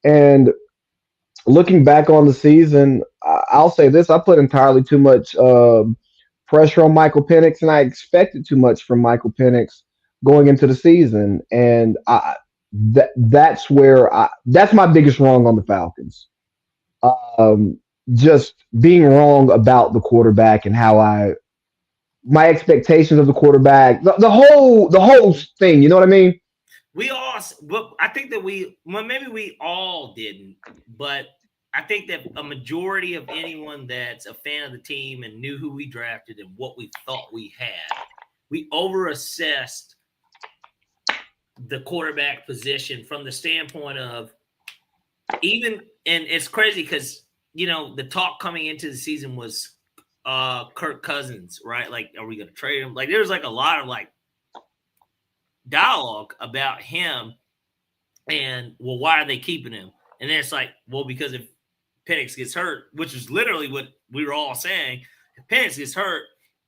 And looking back on the season, I'll say this: I put entirely too much pressure on Michael Penix, and I expected too much from Michael Penix going into the season. And that's my biggest wrong on the Falcons. Um, just being wrong about the quarterback and how my expectations of the quarterback, the whole thing. You know what I mean? We all, well, I think that maybe we all didn't, but I think that a majority of anyone that's a fan of the team and knew who we drafted and what we thought we had, we overassessed the quarterback position from the standpoint of and it's crazy because, the talk coming into the season was Kirk Cousins, right? Like, are we going to trade him? Like, there was like a lot of like dialogue about him and, well, why are they keeping him? And then it's like, well, because if Penix gets hurt, which is literally what we were all saying, if Penix gets hurt,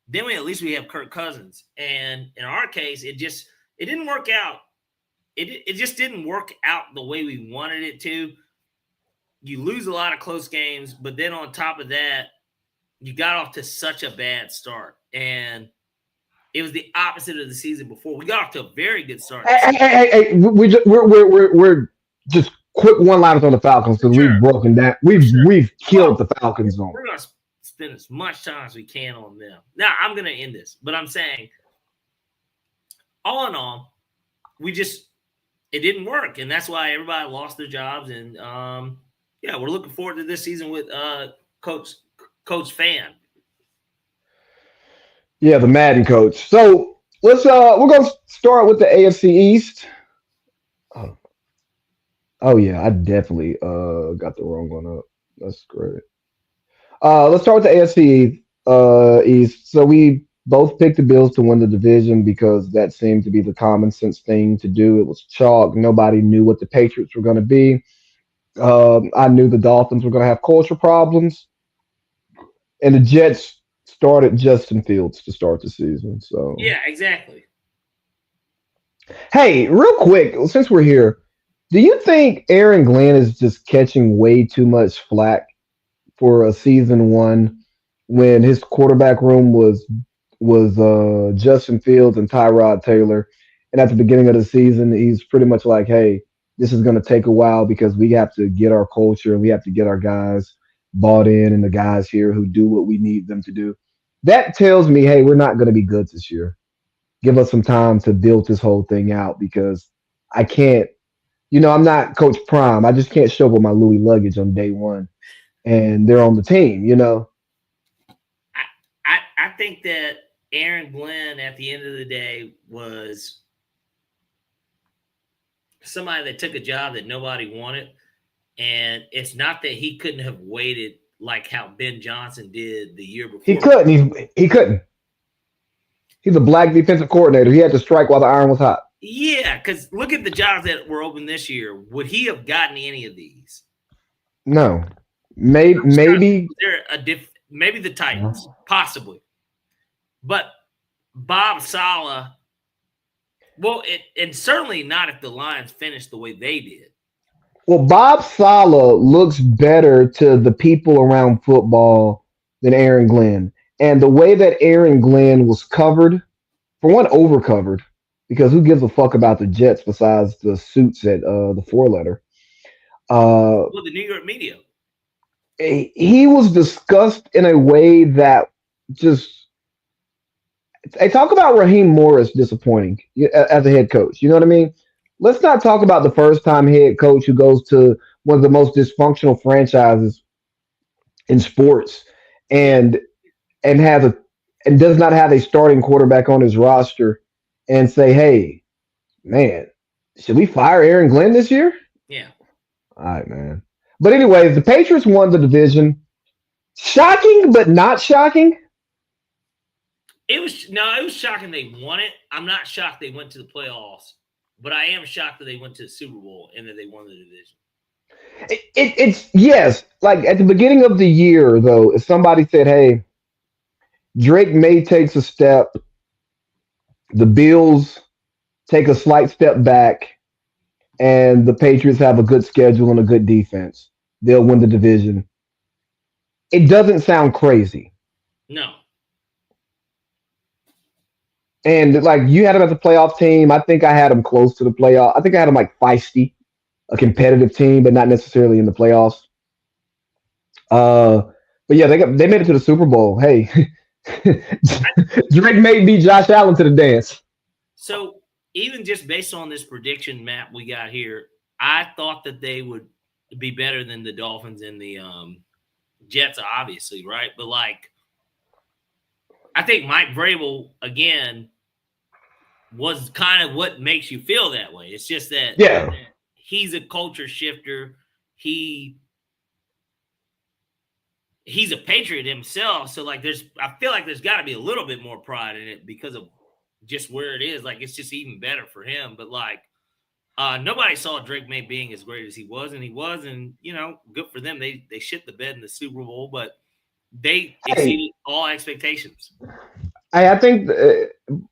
then at least we have Kirk Cousins. And in our case, it didn't work out. It just didn't work out the way we wanted it to. You lose a lot of close games, but then on top of that, you got off to such a bad start. And it was the opposite of the season before. We got off to a very good start. Hey, we're just quick one-liners on the Falcons because we've broken that. We've killed the Falcons on. We're going to spend as much time as we can on them. Now, I'm going to end this, but I'm saying, all in all, it didn't work, and that's why everybody lost their jobs. And we're looking forward to this season with Coach Fan. Yeah, the Madden coach. So we're gonna start with the AFC East. Oh yeah, I definitely got the wrong one up. That's great. Let's start with the AFC East. So we both picked the Bills to win the division because that seemed to be the common sense thing to do. It was chalk. Nobody knew what the Patriots were going to be. I knew the Dolphins were going to have culture problems, and the Jets started Justin Fields to start the season. So yeah, exactly. Hey, real quick, since we're here, do you think Aaron Glenn is just catching way too much flack for a season one when his quarterback room was Justin Fields and Tyrod Taylor, and at the beginning of the season, he's pretty much like, "Hey, this is going to take a while because we have to get our culture and we have to get our guys bought in and the guys here who do what we need them to do." That tells me, hey, we're not going to be good this year. Give us some time to build this whole thing out because I can't, I'm not Coach Prime. I just can't show up with my Louis luggage on day one and they're on the team, I think that Aaron Glenn at the end of the day was somebody that took a job that nobody wanted. And it's not that he couldn't have waited like how Ben Johnson did the year before. He couldn't. He couldn't. He's a black defensive coordinator. He had to strike while the iron was hot. Yeah, because look at the jobs that were open this year. Would he have gotten any of these? No. Maybe maybe the Titans, possibly. But Bob Saleh, and certainly not if the Lions finished the way they did. Well, Bob Saleh looks better to the people around football than Aaron Glenn. And the way that Aaron Glenn was covered, for one, overcovered, because who gives a fuck about the Jets besides the suits at the four-letter? The New York media. He was discussed in a way that just – they talk about Raheem Morris disappointing as a head coach. You know what I mean? Let's not talk about the first-time head coach who goes to one of the most dysfunctional franchises in sports and does not have a starting quarterback on his roster and say, "Hey, man, should we fire Aaron Glenn this year?" Yeah. All right, man. But anyways, the Patriots won the division. Shocking, but not shocking. It was shocking they won it. I'm not shocked they went to the playoffs. But I am shocked that they went to the Super Bowl and that they won the division. It's yes. Like at the beginning of the year, though, if somebody said, "Hey, Drake May takes a step, the Bills take a slight step back, and the Patriots have a good schedule and a good defense, they'll win the division." It doesn't sound crazy. No. And like you had them as a playoff team. I think I had them close to the playoff. I think I had them like feisty, a competitive team, but not necessarily in the playoffs. But yeah, they made it to the Super Bowl. Hey, Drake May beat Josh Allen to the dance. So even just based on this prediction map we got here, I thought that they would be better than the Dolphins and the Jets, obviously, right? But like, I think Mike Vrabel again was kind of what makes you feel that way. It's just that he's a culture shifter. He's a patriot himself. So like I feel like there's got to be a little bit more pride in it because of just where it is. Like it's just even better for him. But like Nobody saw Drake May being as great as he was, and good for them. They shit the bed in the Super Bowl, but they Hey, exceeded all expectations. I think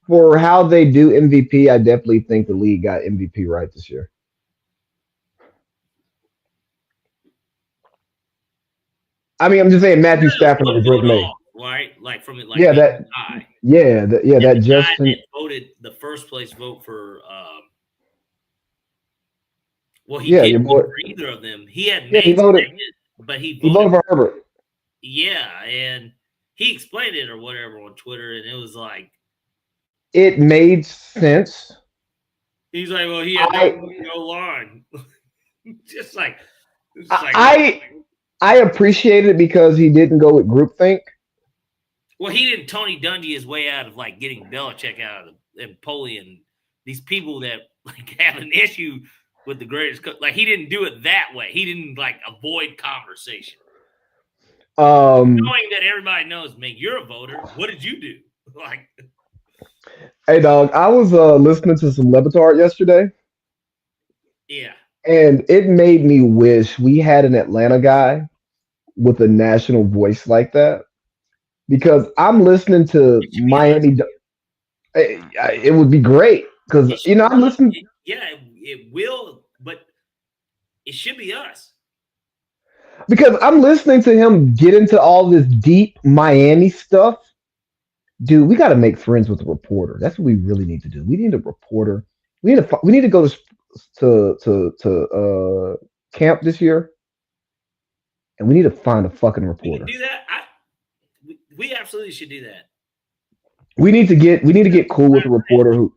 for how they do MVP, I definitely think the league got MVP right this year. I mean, I'm just saying Matthew Stafford over One Drake vote May. off, right? Like from it, like Yeah, being that. a tie. And That the guy that Justin. voted the first place vote for, well, he Yeah, your didn't boy. vote for either of them. He had Yeah, he May voted. second, but he He voted voted for Herbert. yeah, and he explained it or whatever on Twitter, and it was like It made sense. he's like, well, he had I no line, just like it's like I I appreciate it because he didn't go with groupthink. well, he didn't Tony Dungy his way out of like getting Belichick out of Napoleon. These people that like have an issue with the greatest, like he didn't do it that way. He didn't like avoid conversation, Um, knowing that everybody knows, man, you're a voter. What did you do? Like, hey dog, I was listening to some Levitard yesterday, yeah, and it made me wish we had an Atlanta guy with a national voice like that. Because I'm listening to it should be us. Miami. It would be great because It should I'm be, listening yeah, it will, but it should be us. because I'm listening to him get into all this deep Miami stuff. Dude, we got to make friends with a reporter. That's what we really need to do. We need a reporter. We need to go to camp this year, and we need to find a fucking We can reporter. do that. We absolutely should do that. We need to get cool with a reporter who.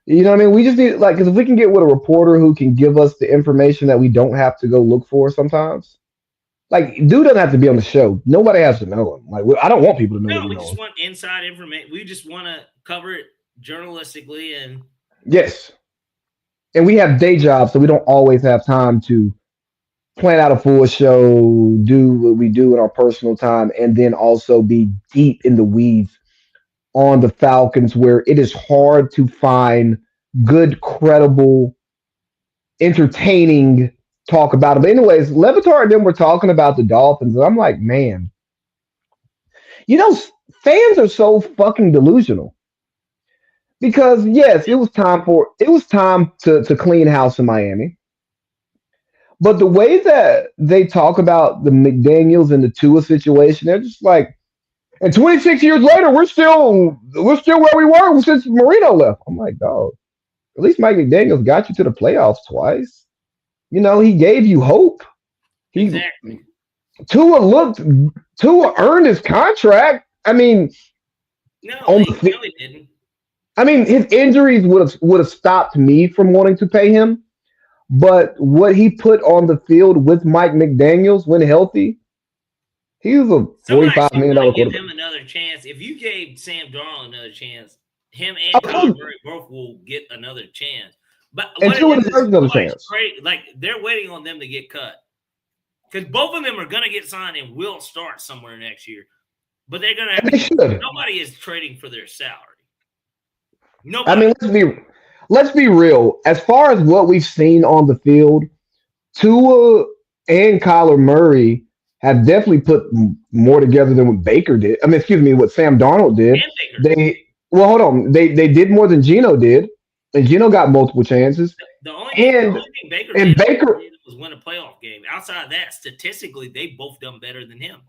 You know what I mean? We just need like because if we can get with a reporter who can give us the information that we don't have to go look for sometimes. Like, dude doesn't have to be on the show. Nobody has to know him. Like, I don't want people to know that No, we we know just him. want inside information. We just want to cover it journalistically, and Yes, and we have day jobs, so we don't always have time to plan out a full show, do what we do in our personal time, and then also be deep in the weeds on the Falcons, where it is hard to find good, credible, entertaining talk about it. But anyways, Levitar and them were talking about the Dolphins, and I'm like, man, you know, fans are so fucking delusional. Because yes, it was time to clean house in Miami. But the way that they talk about the McDaniels and the Tua situation, they're just like, and 26 years later, we're still where we were since Marino left. I'm like, dog, at least Mike McDaniels got you to the playoffs twice. You know, he gave you hope. He exactly. Tua looked Tua earned his contract. I mean, No, on they the really didn't. I mean, his injuries would have stopped me from wanting to pay him. But what he put on the field with Mike McDaniels when healthy, he was a Somebody $45 should million really dollar give quarterback. him another chance. If you gave Sam Darnold another chance, him and Kyler Oh, Murray both will get another chance. But and what it Tua is deserves another nobody's chance. crazy. Like they're waiting on them to get cut because both of them are going to get signed and will start somewhere next year. But they're going to have And to. they should. Nobody is trading for their salary. I Nobody. mean, let's be real. As far as what we've seen on the field, Tua and Kyler Murray have definitely put more together than what Baker did. I mean, excuse me, what Sam Darnold did. And Baker. Hold on. They did more than Geno did, and Geno got multiple chances. The And only thing Baker and did Baker was win a playoff game. Outside of that, statistically, they both done better than him.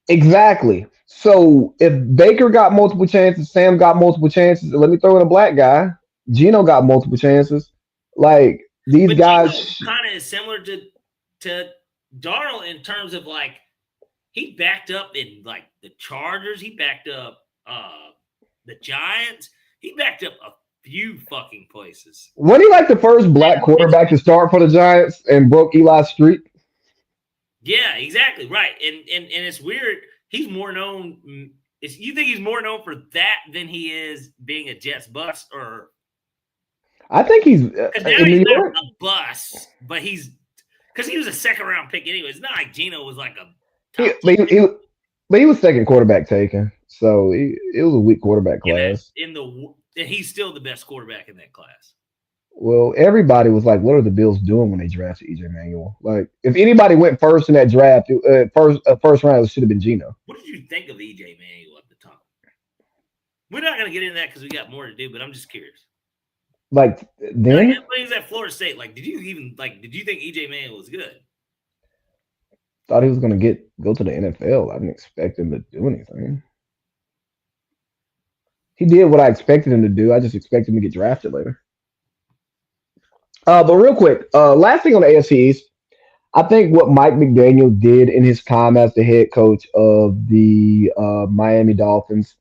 exactly. So if Baker got multiple chances, Sam got multiple chances. Let me throw in a black guy. Geno got multiple chances. Like these But Gino guys. kind of is similar to Darnold in terms of like he backed up in like the Chargers, he backed up the Giants, he backed up a few fucking places. Wasn't he like the first black quarterback to start for the Giants and broke Eli's streak? Yeah, exactly right. And it's weird. He's more known. You think he's more known for that than he is being a Jets bust, or I think he's because now in he's New not York. a bust, but he's because he was a second round pick anyway. It's not like Gino was like a He, top but he was second quarterback taken, so it was a weak quarterback class. and he's still the best quarterback in that class. Well, everybody was like, "What are the Bills doing when they drafted EJ Manuel?" Like, if anybody went first in that draft, first round, it should have been Gino. What did you think of EJ Manuel at the time? We're not going to get into that because we got more to do, but I'm just curious. Like Like, then, when he was at Florida State, like, did you think EJ Manuel was good? thought he was gonna go to the NFL. I didn't expect him to do anything. He did what I expected him to do. I just expected him to get drafted later. But real quick, last thing on the AFC East, I think what Mike McDaniel did in his time as the head coach of the Miami Dolphins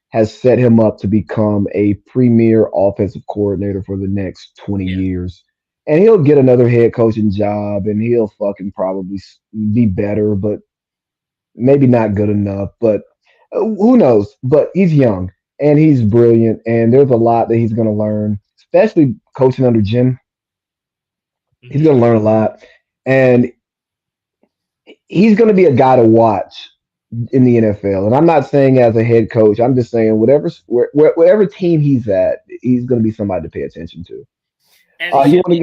has set him up to become a premier offensive coordinator for the next 20 Yeah. years. And he'll get another head coaching job and he'll fucking probably be better, but maybe not good enough. But who knows? But he's young and he's brilliant. And there's a lot that he's going to learn, especially coaching under Jim. He's Mm-hmm. going to learn a lot. And he's going to be a guy to watch in the NFL. And I'm not saying as a head coach. I'm just saying whatever team he's at, he's going to be somebody to pay attention to. And he You should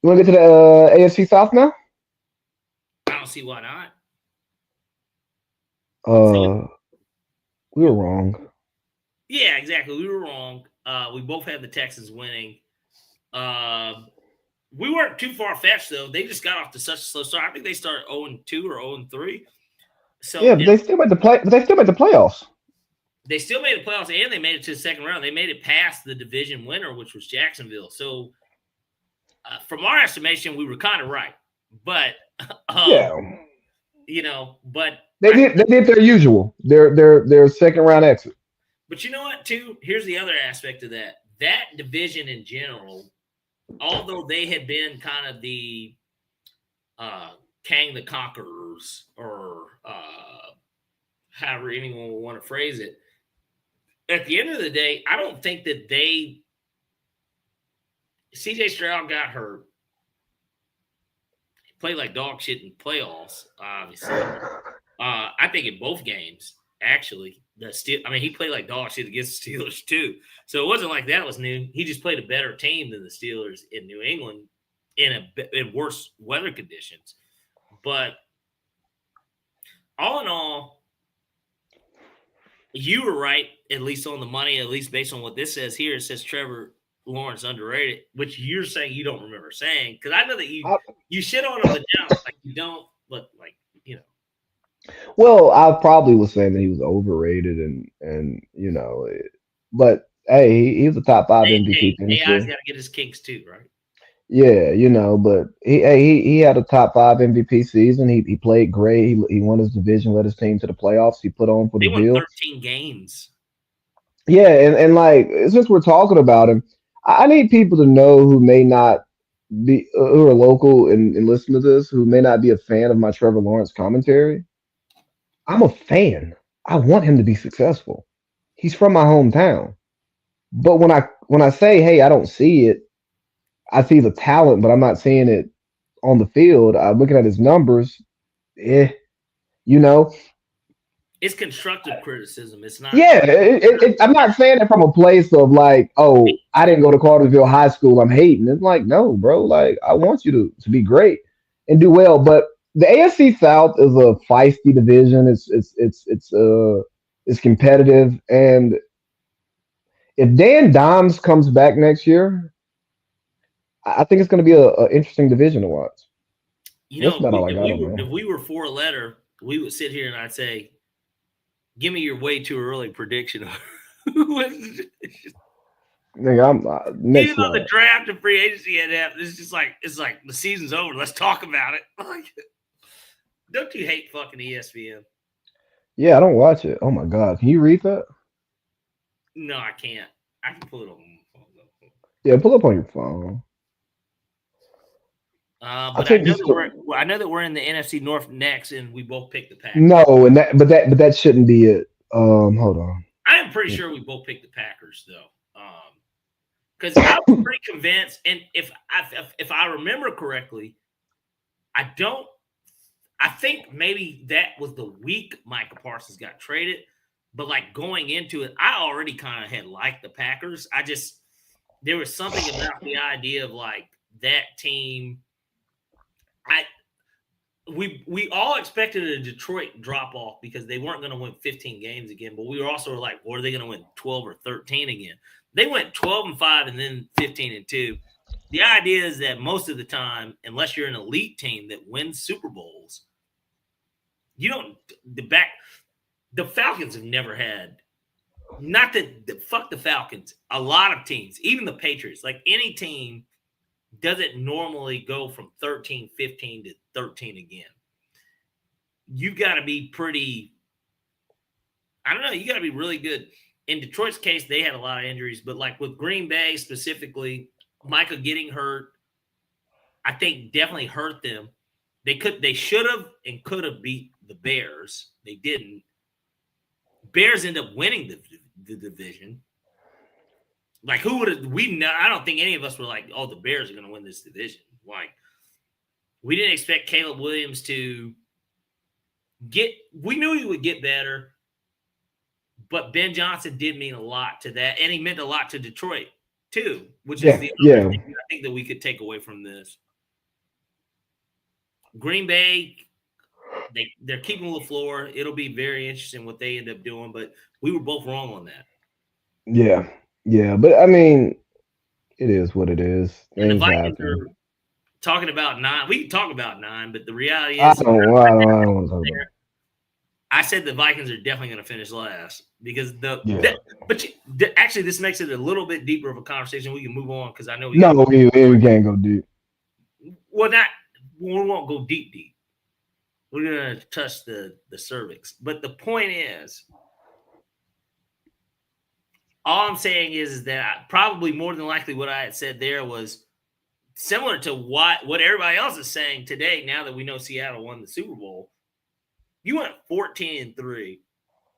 want to be. get to the AFC South now? I don't see why not. We were wrong. Yeah, exactly. We were wrong. We both had the Texans winning. We weren't too far fetched though. They just got off to such a slow start. I think they started 0-2 or 0-3. So Yeah, but they still made the playoffs. They still made the playoffs, and they made it to the second round. They made it past the division winner, which was Jacksonville. So, from our estimation, we were kind of right. But Yeah, but they did their usual. Their second round exit. But you know what? Too, here's the other aspect of that. That division in general, although they had been kind of the Kang the Conquerors, or however anyone would want to phrase it, at the end of the day, I don't think that CJ Stroud got hurt. He played like dog shit in playoffs, obviously. I think in both games, actually. He played like dog shit against the Steelers too. So it wasn't like that was new. He just played a better team than the Steelers in New England in worse weather conditions. But all in all, you were right, at least on the money, at least based on what this says here. It says Trevor Lawrence underrated, which you're saying you don't remember saying. Because I know that you shit on him, but now like you don't, but like, Well, I probably was saying that he was overrated, and but hey, he was a top 5 MVP. AI's got to get his kinks too, right? Yeah, but he had a top 5 MVP season. He played great. He won his division, led his team to the playoffs. He put on for the won Bills. 13 games. Yeah, and like since we're talking about him, I need people to know who may not be who are local and listen to this, who may not be a fan of my Trevor Lawrence commentary. I'm a fan. I want him to be successful. He's from my hometown. But when I say, hey, I don't see it, I see the talent, but I'm not seeing it on the field. I'm looking at his numbers. It's constructive criticism. It's not. Yeah, I'm not saying it from a place of like, oh, I didn't go to Cartersville High School. I'm hating. It's like, no, bro. Like, I want you to be great and do well. But the AFC South is a feisty division. It's competitive, and if Dan Dimes comes back next year, I think it's going to be an interesting division to watch. That's about all I got. If we were for a letter, we would sit here and I'd say, "Give me your way too early prediction." Nigga, I'm even though the draft and free agency had happened, it's like the season's over. Let's talk about it. Like, don't you hate fucking ESPN? Yeah, I don't watch it. Oh my god, can you read that? No, I can't. I can pull it on my phone though. Yeah, pull up on your phone. But I know that we're in the NFC North next, and we both picked the Packers. No, but that shouldn't be it. Hold on. I am pretty sure we both picked the Packers though, because I was pretty convinced. And if I remember correctly, I think maybe that was the week Micah Parsons got traded. But like going into it, I already kind of had liked the Packers. there was something about the idea of like that team. We all expected a Detroit drop off because they weren't going to win 15 games again, but we were also like, or are they going to win 12 or 13 again? They went 12-5 and then 15-2. The idea is that most of the time, unless you're an elite team that wins Super Bowls, you don't the Falcons have never had, not that fuck the Falcons, a lot of teams, even the Patriots, like any team doesn't normally go from 13-15 to 13 again. You got to be pretty, I don't know, you got to be really good. In Detroit's case, they had a lot of injuries, but like with Green Bay specifically, Micah getting hurt, I think definitely hurt them. They should have and could have beat the Bears. They didn't. Bears end up winning the division. Like, who would have, I don't think any of us were like, oh, the Bears are going to win this division. Like, we didn't expect Caleb Williams to we knew he would get better, but Ben Johnson did mean a lot to that, and he meant a lot to Detroit too, which is the other thing I think that we could take away from this. Green Bay, they're keeping LaFleur. It'll be very interesting what they end up doing, but we were both wrong on that. Yeah, but I mean, it is what it is. And the Vikings are talking about 9. We can talk about 9, but the reality is, I don't want to talk about it. I said the Vikings are definitely going to finish last because actually this makes it a little bit deeper of a conversation. We can move on because I know we can't go deep. Well, we won't go deep. We're going to touch the cervix, but the point is, all I'm saying is that probably more than likely what I had said there was similar to what everybody else is saying today. Now that we know Seattle won the Super Bowl, you went 14-3,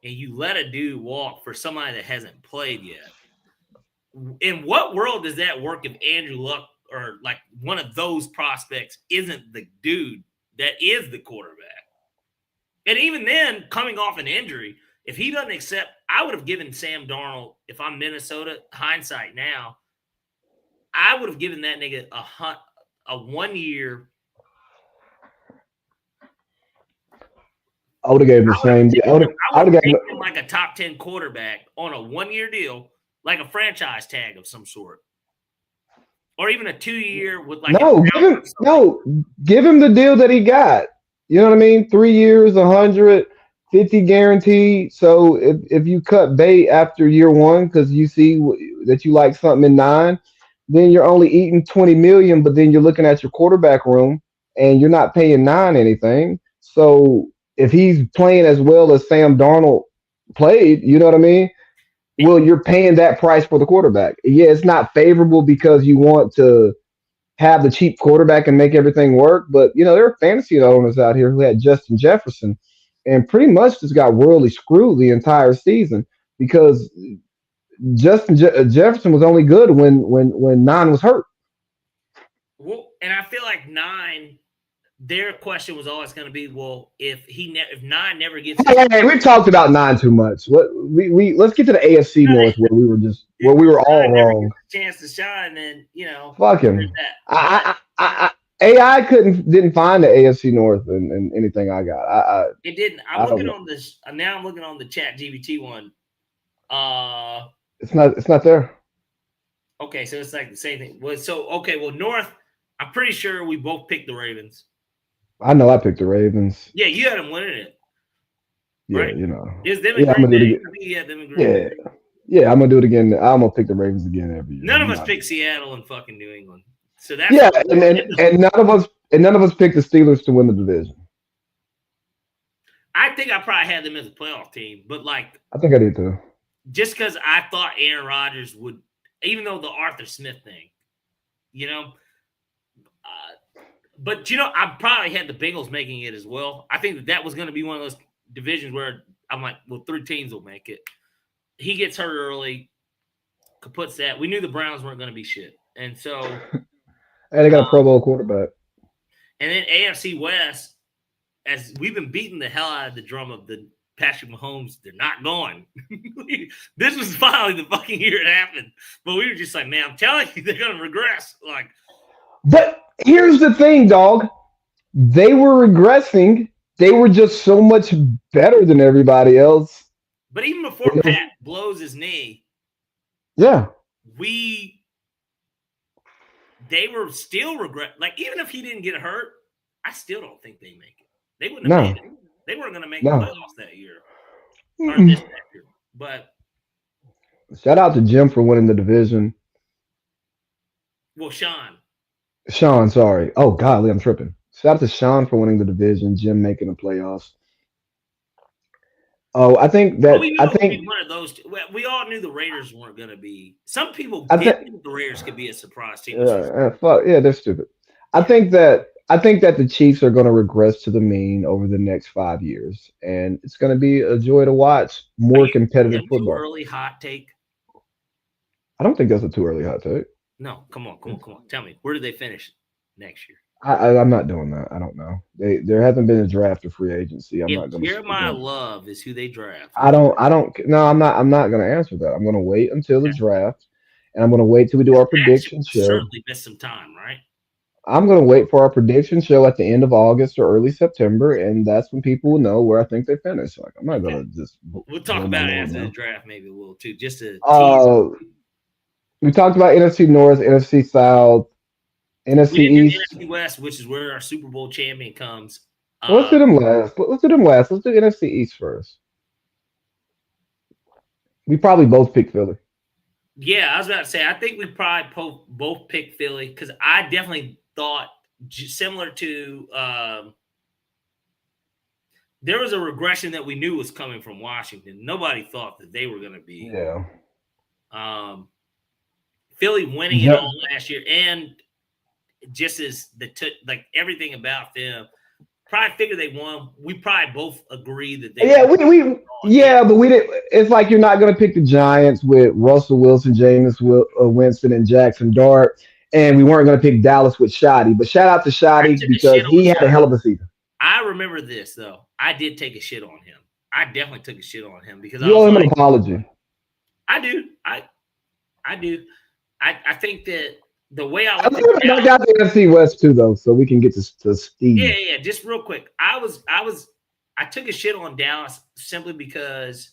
and you let a dude walk for somebody that hasn't played yet. In what world does that work if Andrew Luck or like one of those prospects isn't the dude that is the quarterback? And even then, coming off an injury, if he doesn't accept, I would have given Sam Darnold, if I'm Minnesota, hindsight now, I would have given that nigga a 1 year. I would have gave him the same. I would have given him like a top 10 quarterback on a 1 year deal, like a franchise tag of some sort, or even a 2 year with like give him the deal that he got. You know what I mean? 3 years, 150 guaranteed. So if you cut bait after year 1 because you see that you like something in 9, then you're only eating 20 million. But then you're looking at your quarterback room and you're not paying 9 anything. So if he's playing as well as Sam Darnold played, you know what I mean? Well, you're paying that price for the quarterback. Yeah, it's not favorable because you want to have the cheap quarterback and make everything work. But, you know, there are fantasy owners out here who had Justin Jefferson and pretty much just got worldly screwed the entire season because Justin Jefferson was only good when 9 was hurt. Well, and I feel like 9, their question was always going to be, well, if 9 never gets. Hey, we've talked about 9 too much. Let's get to the AFC North where we were all wrong. Chance to shine, then fuck him. AI didn't find the AFC North in anything I got. It didn't. I'm looking on this now. I'm looking on the Chat GBT one. It's not there. Okay, so it's like the same thing. Well, North. I'm pretty sure we both picked the Ravens. I know I picked the Ravens. Yeah, you had them winning it. Yeah, right? You know. Is them in Green Bay? Yeah, them in Green Bay. Yeah, I'm gonna do it again. I'm gonna pick the Ravens again every year. None of us picked Seattle and fucking New England. So that's and none of us picked the Steelers to win the division. I think I probably had them as a playoff team, but like I think I did too. Just because I thought Aaron Rodgers would, even though the Arthur Smith thing, but I probably had the Bengals making it as well. I think that was going to be one of those divisions where I'm like, well, 3 teams will make it. He gets hurt early, kaputs that. We knew the Browns weren't going to be shit, and so. And they got a Pro Bowl quarterback. And then AFC West, as we've been beating the hell out of the drum of the Patrick Mahomes, they're not going. This was finally the fucking year it happened. But we were just like, man, I'm telling you, they're gonna regress. Like, But here's the thing, dog. They were regressing. They were just so much better than everybody else. but even before Pat blows his knee, Yeah. they were still regret. Like, even if he didn't get hurt, I still don't think they make it. They wouldn't have made it. They weren't gonna make the playoffs that year. Or this year. But shout out to Jim for winning the division. well, Sean, sorry. Oh golly, I'm tripping. Shout out to Sean for winning the division. Jim making the playoffs. Oh, I think that we knew I it would be think one of those. We all knew the Raiders weren't going to be. Some people I did think think the Raiders could be a surprise team. fuck yeah, they're stupid. I think that the Chiefs are going to regress to the mean over the next 5 years, and it's going to be a joy to watch more competitive Too football. early hot take? I don't think that's a too early hot take. No, come on. Tell me, where do they finish next year? I'm not doing that. I don't know. There hasn't been a draft or free agency. I'm not going to. Jeremiah Love is who they draft. I don't. No, I'm not. I'm not going to answer that. I'm going to wait until the draft, and I'm going to wait till we do our prediction show. Certainly missed some time, right? I'm going to wait for our prediction show at the end of August or early September, and that's when people will know where I think they finish. Like, I'm not going to just. We'll talk about it after the draft, maybe a little too, just to tease. We talked about NFC North, NFC South, NFC East, NFC West, which is where our Super Bowl champion comes. Let's do them last. Let's do NFC East first. We probably both picked Philly. Yeah, I was about to say, I think we probably both picked Philly because I definitely thought, similar to there was a regression that we knew was coming from Washington. Nobody thought that they were going to be. Yeah. Philly winning it all last year, and just as like everything about them, probably figure they won. We probably both agree that they. Yeah, but we didn't. It's like you're not going to pick the Giants with Russell Wilson, Jameis Winston, and Jackson Dart, and we weren't going to pick Dallas with Shoddy. But shout out to Shoddy because he had a hell of a season. I remember this though. I did take a shit on him. I definitely took a shit on him because you owe him an apology. I do. I do. I think that the way I got the NFC West too, though, so we can get to Steve. Yeah. Just real quick, I took a shit on Dallas simply because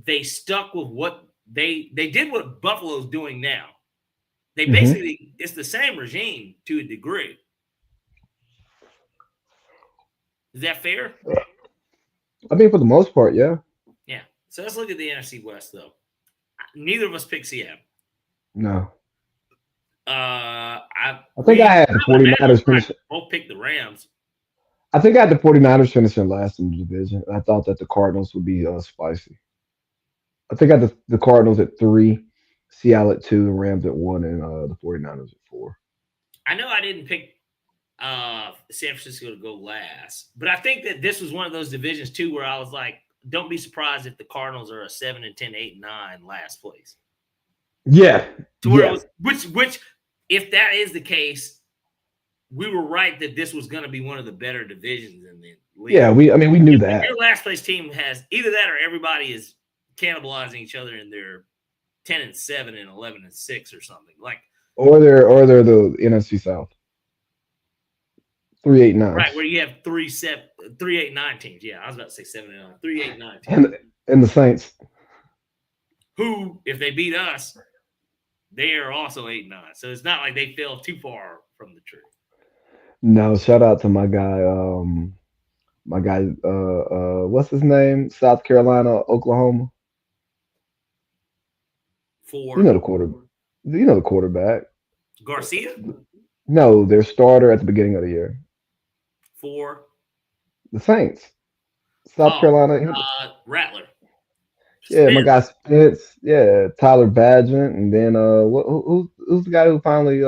they stuck with what they did. What Buffalo's doing now, they basically it's the same regime to a degree. Is that fair? I mean, for the most part, yeah. Yeah. So let's look at the NFC West, though. Neither of us picked Seattle. No. I think I had the 49ers finishing. Both picked the Rams. I think I had the 49ers finishing last in the division. I thought that the Cardinals would be spicy. I think I had the Cardinals at 3, Seattle at 2, the Rams at 1, and the 49ers at 4. I know I didn't pick San Francisco to go last, but I think that this was one of those divisions too where I was like, don't be surprised if the Cardinals are a 7-10, 8-9 last place. Yeah. Which if that is the case, we were right that this was going to be one of the better divisions in the league. Yeah, we knew that. Your last place team has either that or everybody is cannibalizing each other in their 10-7 and 11-6 or something. Like or they're the NFC South. 3-8-9. Right, where you have 3-8-9 teams. Yeah, I was about to say 7-9. 3-8-9 teams. And the Saints. Who, if they beat us, they are also 8-9. So it's not like they fell too far from the tree. No, shout out to my guy, what's his name? South Carolina, Oklahoma. You know the quarterback. Garcia? No, their starter at the beginning of the year. For the Saints. South Carolina. Rattler. Yeah, my guy Spence. Yeah, Tyler Badgett, and then who's the guy who finally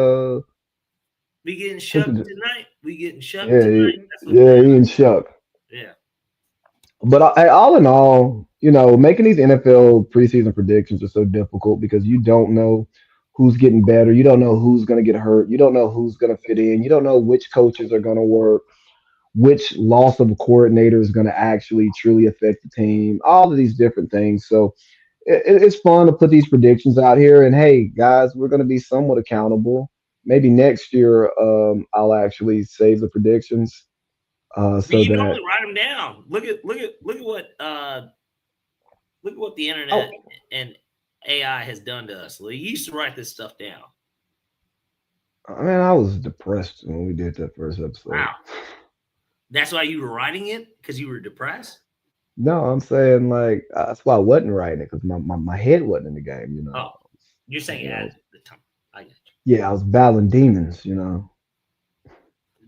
we getting shucked tonight? We getting shucked tonight? Yeah, Ian Shuck. Yeah. But all in all, making these NFL preseason predictions are so difficult because you don't know who's getting better. You don't know who's going to get hurt. You don't know who's going to fit in. You don't know which coaches are going to work. which loss of a coordinator is going to actually truly affect the team, all of these different things. So it's fun to put these predictions out here. And hey, guys, we're going to be somewhat accountable. Maybe next year, I'll actually save the predictions But so you that. normally write them down. Look at what the Oh, internet and AI has done to us. Lee, you used to write this stuff down. I mean, I was depressed when we did that first episode. Wow. That's why you were writing it because you were depressed. No, I'm saying like that's why I wasn't writing it because my head wasn't in the game. Oh, you're saying I at was, the time. I got yeah, I was battling demons. you.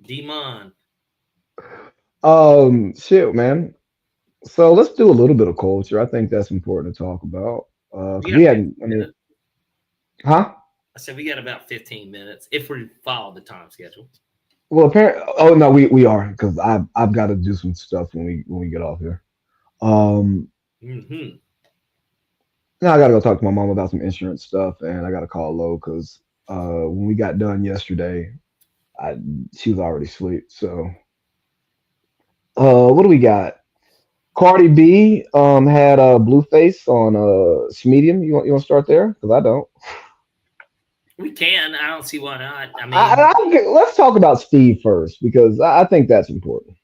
Demon. Shit, man. So let's do a little bit of culture. I think that's important to talk about. We Because got we 15 hadn't. I mean, minutes. huh? I said we got about 15 minutes if we follow the time schedule. Well, apparently. Oh no, we are because I've got to do some stuff when we get off here. Um, Mm-hmm. Now I got to go talk to my mom about some insurance stuff, and I got to call Lo because when we got done yesterday, I she was already asleep. So what do we got? Cardi B had a Blueface on Smedium. You want to start there? Because I don't. We can. I don't see why not. I I, mean, let's talk about Steve first because I think that's important.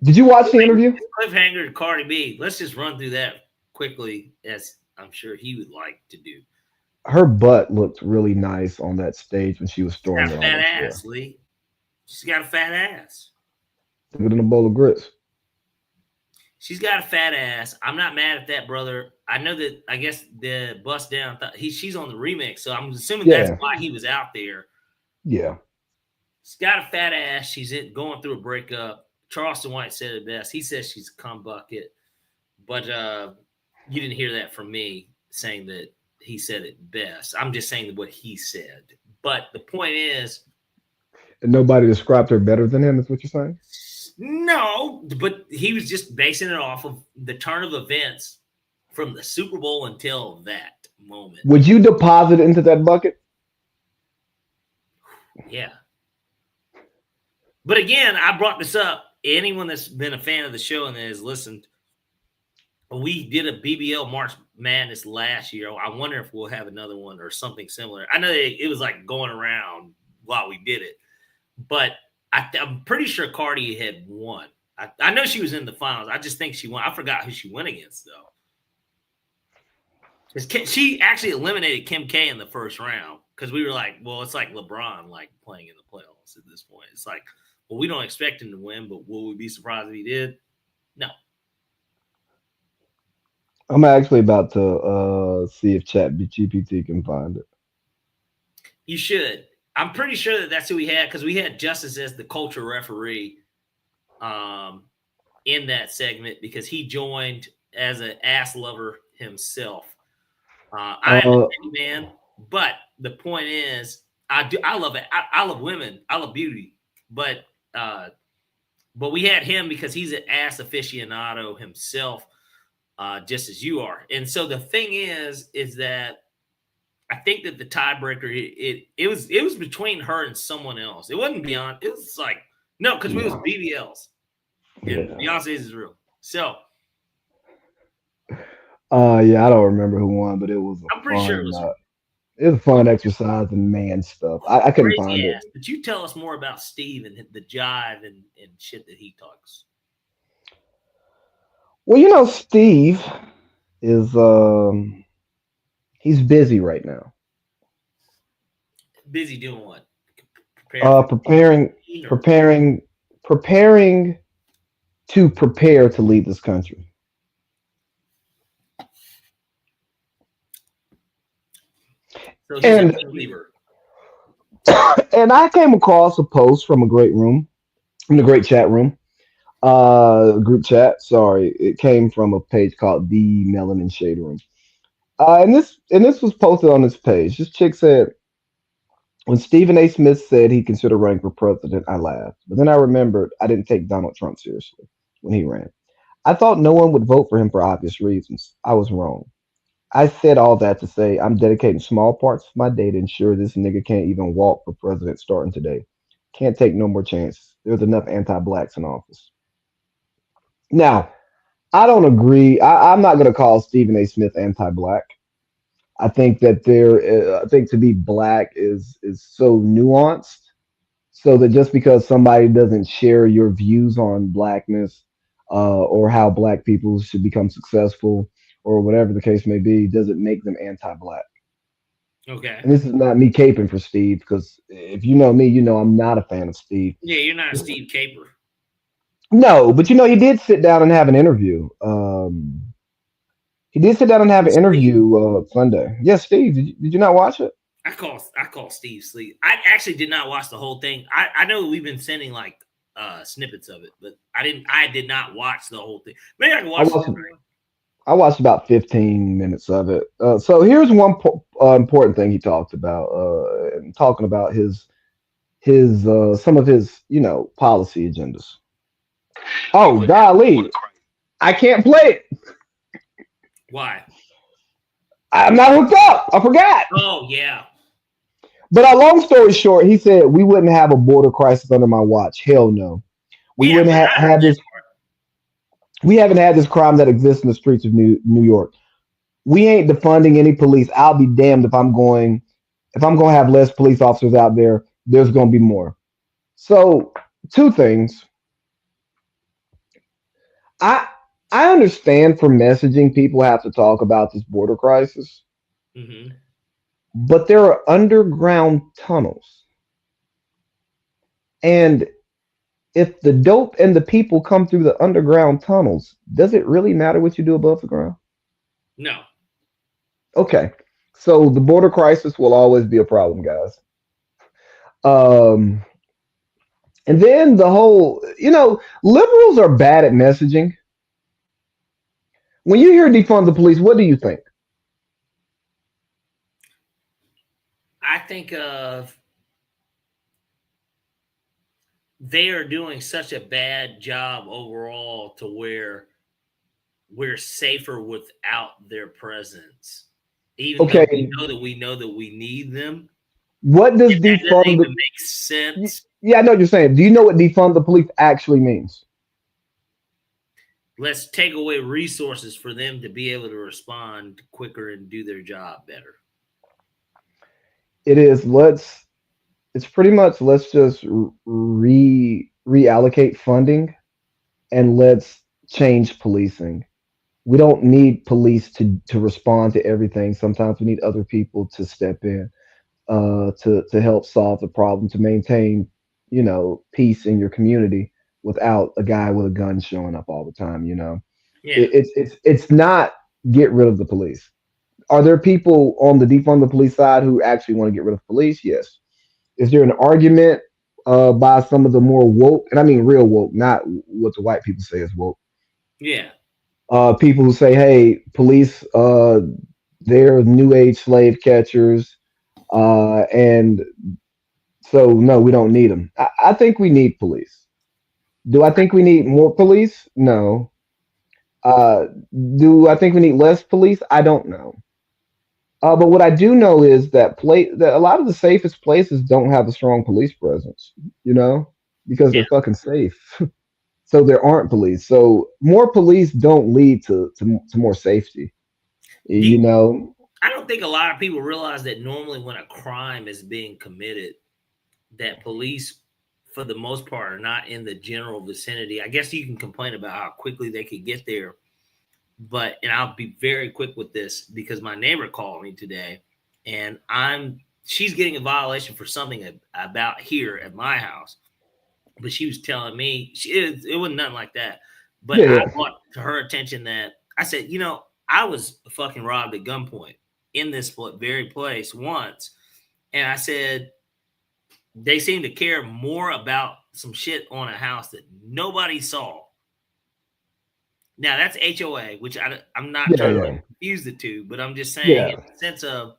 Did you watch the interview? cliffhanger to Cardi B. Let's just run through that quickly, as I'm sure he would like to do. Her butt looked really nice on that stage when she was She's throwing got a it on fat the floor. ass, Lee. She's got a fat ass. Look in a bowl of grits. She's got a fat ass. I'm not mad at that, brother. I know that. I guess the bust down. She's on the remix, so I'm assuming that's Yeah, why he was out there. yeah. She's got a fat ass. She's going through a breakup. Charleston White said it best. He says she's a cum bucket, but you didn't hear that from me saying that he said it best. I'm just saying what he said. But the point is, And nobody described her better than him. Is what you're saying? no, but he was just basing it off of the turn of events from the Super Bowl until that moment. Would you deposit it into that bucket? Yeah. But again, I brought this up. Anyone that's been a fan of the show and has listened, we did a BBL March Madness last year. I wonder if we'll have another one or something similar. I know it was like going around while we did it, but I'm pretty sure Cardi had won. I know she was in the finals. I just think she won. I forgot who she went against, though. She actually eliminated Kim K in the first round because we were like, well, it's like LeBron like playing in the playoffs at this point. It's like, well, we don't expect him to win, but will we be surprised if he did? No. I'm actually about to see if Chat GPT can find it. You should. I'm pretty sure that that's who we had because we had Justice as the culture referee in that segment because he joined as an ass lover himself. I am a Uh, petty man, but the point is, I love it. I love women. I love beauty, but we had him because he's an ass aficionado himself, just as you are. And so the thing is that I think that the tiebreaker it was between her and someone else. It wasn't beyond. It was like no, because it was yeah, BBLs and yeah. Beyonce's is real. So Yeah. I don't remember who won, but it was a I'm pretty sure it fun. was It was a fun exercise in man stuff. I couldn't crazy find it. ass. But you tell us more about Steve and the jive and shit that he talks. Well, Steve is he's busy right now. Busy doing what? Preparing for Preparing, the or preparing, preparing to prepare to lead this country. so he's a And team leaver. and I came across a post from a great room, from the great chat room, group chat. Sorry, it came from a page called the Melanin Shade Room. And this was posted on this page. This chick said, when Stephen A. Smith said he considered running for president, I laughed. But then I remembered I didn't take Donald Trump seriously when he ran. I thought no one would vote for him for obvious reasons. I was wrong. I said all that to say I'm dedicating small parts of my day to ensure this nigga can't even walk for president starting today. Can't take no more chances. there's enough anti-blacks in office. Now, I don't agree. I'm not going to call Stephen A. Smith anti-black. I think that I think to be black is so nuanced, so that just because somebody doesn't share your views on blackness, or how black people should become successful, or whatever the case may be, doesn't make them anti-black. Okay. And this is not me caping for Steve, because if you know me, you know I'm not a fan of Steve. Yeah, you're not a Steve Caper. No, but he did sit down and have an interview. He did sit down and have an Steve. interview Sunday. Yes, Steve, did you not watch it? I call Steve sleep. I actually did not watch the whole thing. I know we've been sending like snippets of it, but I did not watch the whole thing. Maybe I can I watch watched it. I watched about 15 minutes of it. So here's one important thing he talked about, talking about his some of his policy agendas. Oh golly, I can't play it. Why? I'm not hooked up. I forgot. Oh yeah. But long story short, he said we wouldn't have a border crisis under my watch. Hell no. We Yeah, wouldn't but I heard have that this. part. We haven't had this crime that exists in the streets of New York. We ain't defunding any police. I'll be damned if I'm going to have less police officers out there. There's going to be more. So, two things. I I understand for messaging people have to talk about this border crisis, Mm-hmm. but there are underground tunnels. And if the dope and the people come through the underground tunnels, does it really matter what you do above the ground? No. Okay. So the border crisis will always be a problem, guys. Um, and then liberals are bad at messaging. When you hear defund the police, what do you think? I think of they are doing such a bad job overall to where we're safer without their presence. Even though Okay, we know that we need them. what does If that doesn't defund even the make sense, yeah, I know what you're saying. Do you know what defund the police actually means? let's take away resources for them to be able to respond quicker and do their job better. It is it's pretty much let's just reallocate funding and let's change policing. We don't need police to respond to everything. Sometimes we need other people to step in, to help solve the problem, to maintain, peace in your community without a guy with a gun showing up all the time. Yeah. It's not get rid of the police. Are there people on the defund the police side who actually want to get rid of police? Yes. Is there an argument by some of the more woke, and I mean real woke, not what the white people say is woke? Yeah. People who say, "Hey, police, they're new age slave catchers," and so no, we don't need them. I think we need police. Do I think we need more police? No. Uh, do I think we need less police? I don't know. But what I do know is that a lot of the safest places don't have a strong police presence, because Yeah. they're fucking safe. So there aren't police. So more police don't lead to more safety. You You, know, I don't think a lot of people realize that normally when a crime is being committed, that police, for the most part, are not in the general vicinity. I guess you can complain about how quickly they could get there, and I'll be very quick with this because my neighbor called me today, and she's getting a violation for something about here at my house, but she was telling me it wasn't nothing like that. But yeah, I yeah. brought to her attention that I said, I was fucking robbed at gunpoint in this very place once, and I said they seem to care more about some shit on a house that nobody saw. Now that's HOA, which I'm not Yeah, trying to yeah, confuse the two, but I'm just saying in yeah. the sense of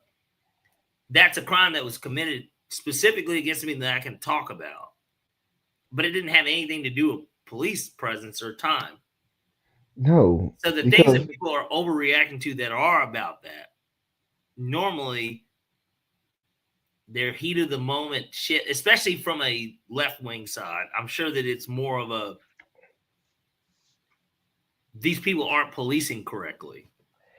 that's a crime that was committed specifically against me that I can talk about, but it didn't have anything to do with police presence or time. No, So the things because that people are overreacting to that are about that, normally their heat of the moment shit, especially from a left wing side. I'm sure that it's more of a these people aren't policing correctly.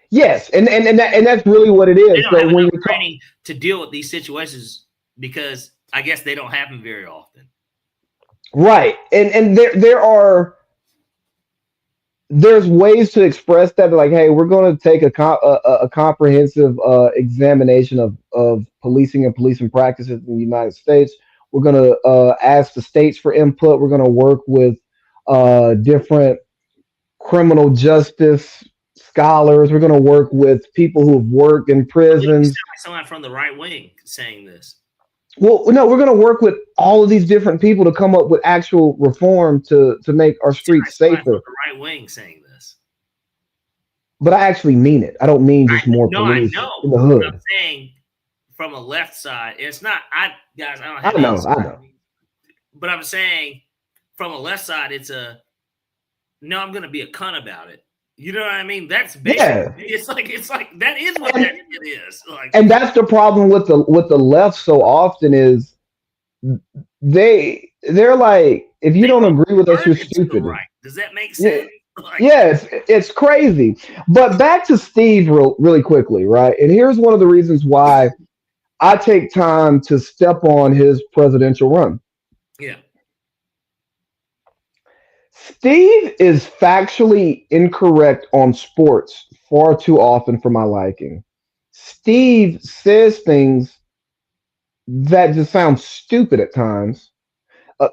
Yes, and that's really what it They is. don't So have when enough you're training to deal with these situations because I guess they don't happen very often. right, and there's ways to express that, like, hey, we're going to take a comprehensive examination of policing and policing practices in the United States. We're going to ask the states for input. We're going to work with different criminal justice scholars. We're going to work with people who have worked in You sound prisons. like someone from the right wing saying this. Well, no, we're going to work with all of these different people to come up with actual reform to make our You sound like streets someone safer. from the right wing saying this. But I actually mean it. I don't mean just more No, I police know. in the But I'm hood. saying from a left side, it's not. I don't I have know, any. I know. But I'm saying from a left side, it's a no. I'm going to be a cunt about it. You know what I mean? That's basically. Yeah, It's like that is what that shit is. Like, and that's the problem with the left so often is they're like, if you they don't want agree with us, you're converted to the stupid. right. Does that make Yeah, sense? Like, yeah, it's crazy. But back to Steve really quickly, right? And here's one of the reasons why I take time to step on his presidential run. yeah, Steve is factually incorrect on sports far too often for my liking. Steve says things that just sound stupid at times.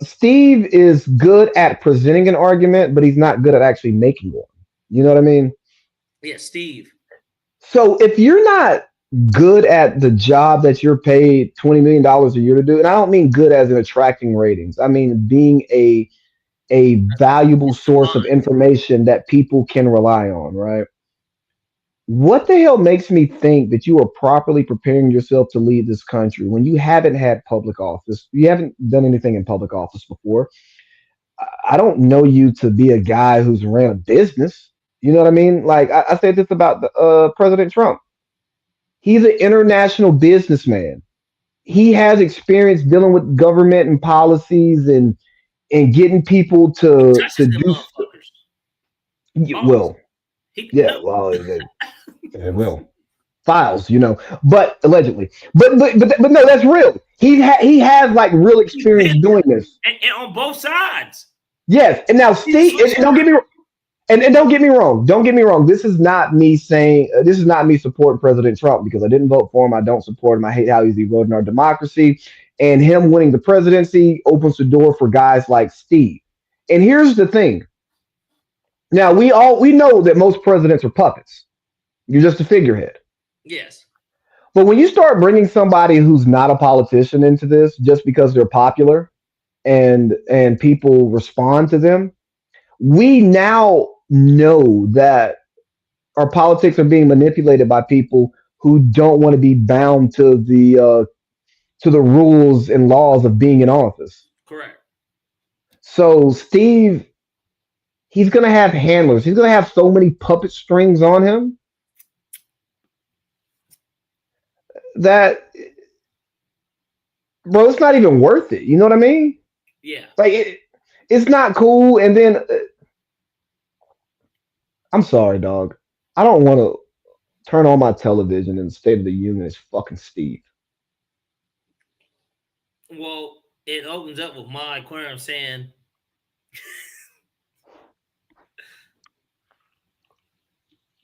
Steve is good at presenting an argument, but he's not good at actually making one. You know what I mean? yeah. Steve. So if you're not good at the job that you're paid $20 million a year to do, and I don't mean good as in attracting ratings, I mean being a valuable It's the source of line. information that people can rely on, right? What the hell makes me think that you are properly preparing yourself to lead this country when you haven't had public office? You haven't done anything in public office before. I don't know you to be a guy who's ran a business. You know what I mean? Like I said this about President Trump. He's an international businessman. He has experience dealing with government and policies and getting people He to touches them do. motherfuckers. Balls. Well, He yeah, no. well, it will files, but allegedly, but no, that's real. He has like real He's been experience doing this. and on both sides. Yes, and now He's a Steve, and switch. don't get me wrong. Don't get me wrong. This is not me saying this is not me supporting President Trump because I didn't vote for him. I don't support him. I hate how he's eroding our democracy, and him winning the presidency opens the door for guys like Steve. And here's the thing. Now we know that most presidents are puppets. You're just a figurehead. Yes. But when you start bringing somebody who's not a politician into this just because they're popular and people respond to them, we now know that our politics are being manipulated by people who don't want to be bound to the rules and laws of being in office. Correct. So Steve, he's gonna have handlers. He's gonna have so many puppet strings on him that, bro, it's not even worth it. You know what I mean? Yeah. Like it's not cool. And then I'm sorry, dog. I don't want to turn on my television and the State of the Union is fucking Steve. Well, it opens up with my aquarium saying,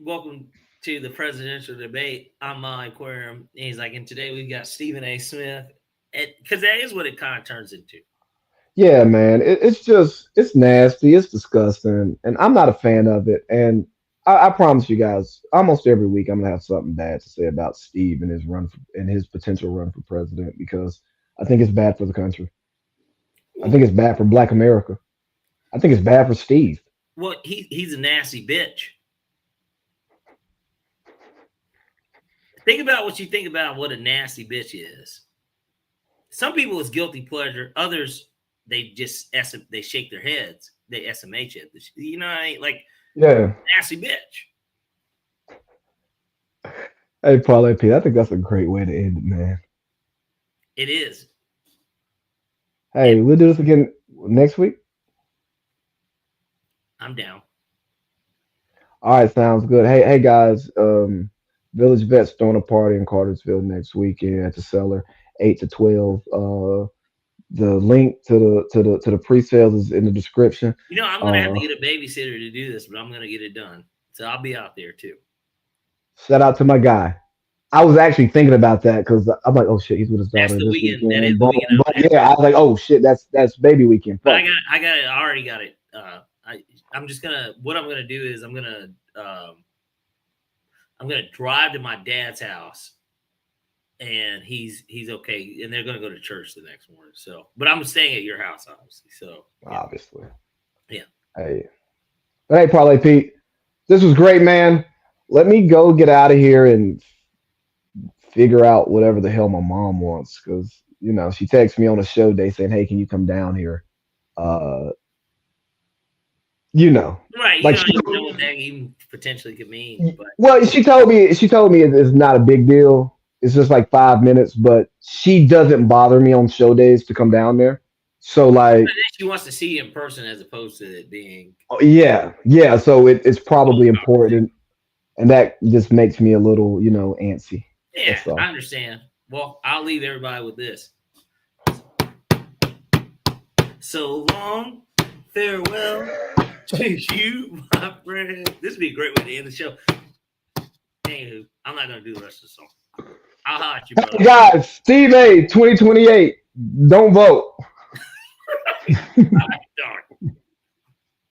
"Welcome to the presidential debate." I'm my aquarium. And he's like, and today we've got Stephen A. Smith, because that is what it kind of turns into. Yeah, man. It's nasty. It's disgusting, and I'm not a fan of it. And I promise you guys, almost every week I'm gonna have something bad to say about Steve and his and his potential run for president because I think it's bad for the country. I think it's bad for Black America. I think it's bad for Steve. Well, he's a nasty bitch. Think about what you think about what a nasty bitch is. Some people it's guilty pleasure. Others they just they shake their heads. They SMH it. You know what I mean? Like, Yeah. nasty bitch. Hey, Parlay P, I think that's a great way to end it, man. It is. Hey, we'll do this again next week. I'm down. All right, sounds good. Hey guys. Village Vets throwing a party in Cartersville next weekend at the Cellar, 8 to 12. The link to the pre-sales is in the description. I'm gonna have to get a babysitter to do this, but I'm gonna get it done. So I'll be out there too. Shout out to my guy. I was actually thinking about that because I'm like, oh shit, he's with his daughter That's the this weekend. That weekend. is the weekend. But yeah, I was like, oh shit, that's baby weekend. But I got it. I already got it. I'm just gonna. What I'm gonna do is I'm gonna drive to my dad's house, and he's okay, and they're gonna go to church the next morning. So, but I'm staying at your house, obviously. So yeah. Obviously, yeah. Hey, but hey, Parlay Pete, this was great, man. Let me go get out of here and figure out whatever the hell my mom wants, because she texted me on a show day saying, "Hey, can you come down here?" Uh, Right, like you don't know what that even potentially could mean. But well, she told me it's not a big deal. It's just like 5 minutes, but she doesn't bother me on show days to come down there. So like, she wants to see you in person as opposed to it being. Oh, yeah. So it's probably important, and that just makes me a little, antsy. Yeah, I understand. Well, I'll leave everybody with this. So long, farewell to you, my friend. This would be a great way to end the show. Anywho, I'm not going to do the rest of the song. I'll holler at you, brother. Hey guys, Steve A, 2028. Don't vote. Right.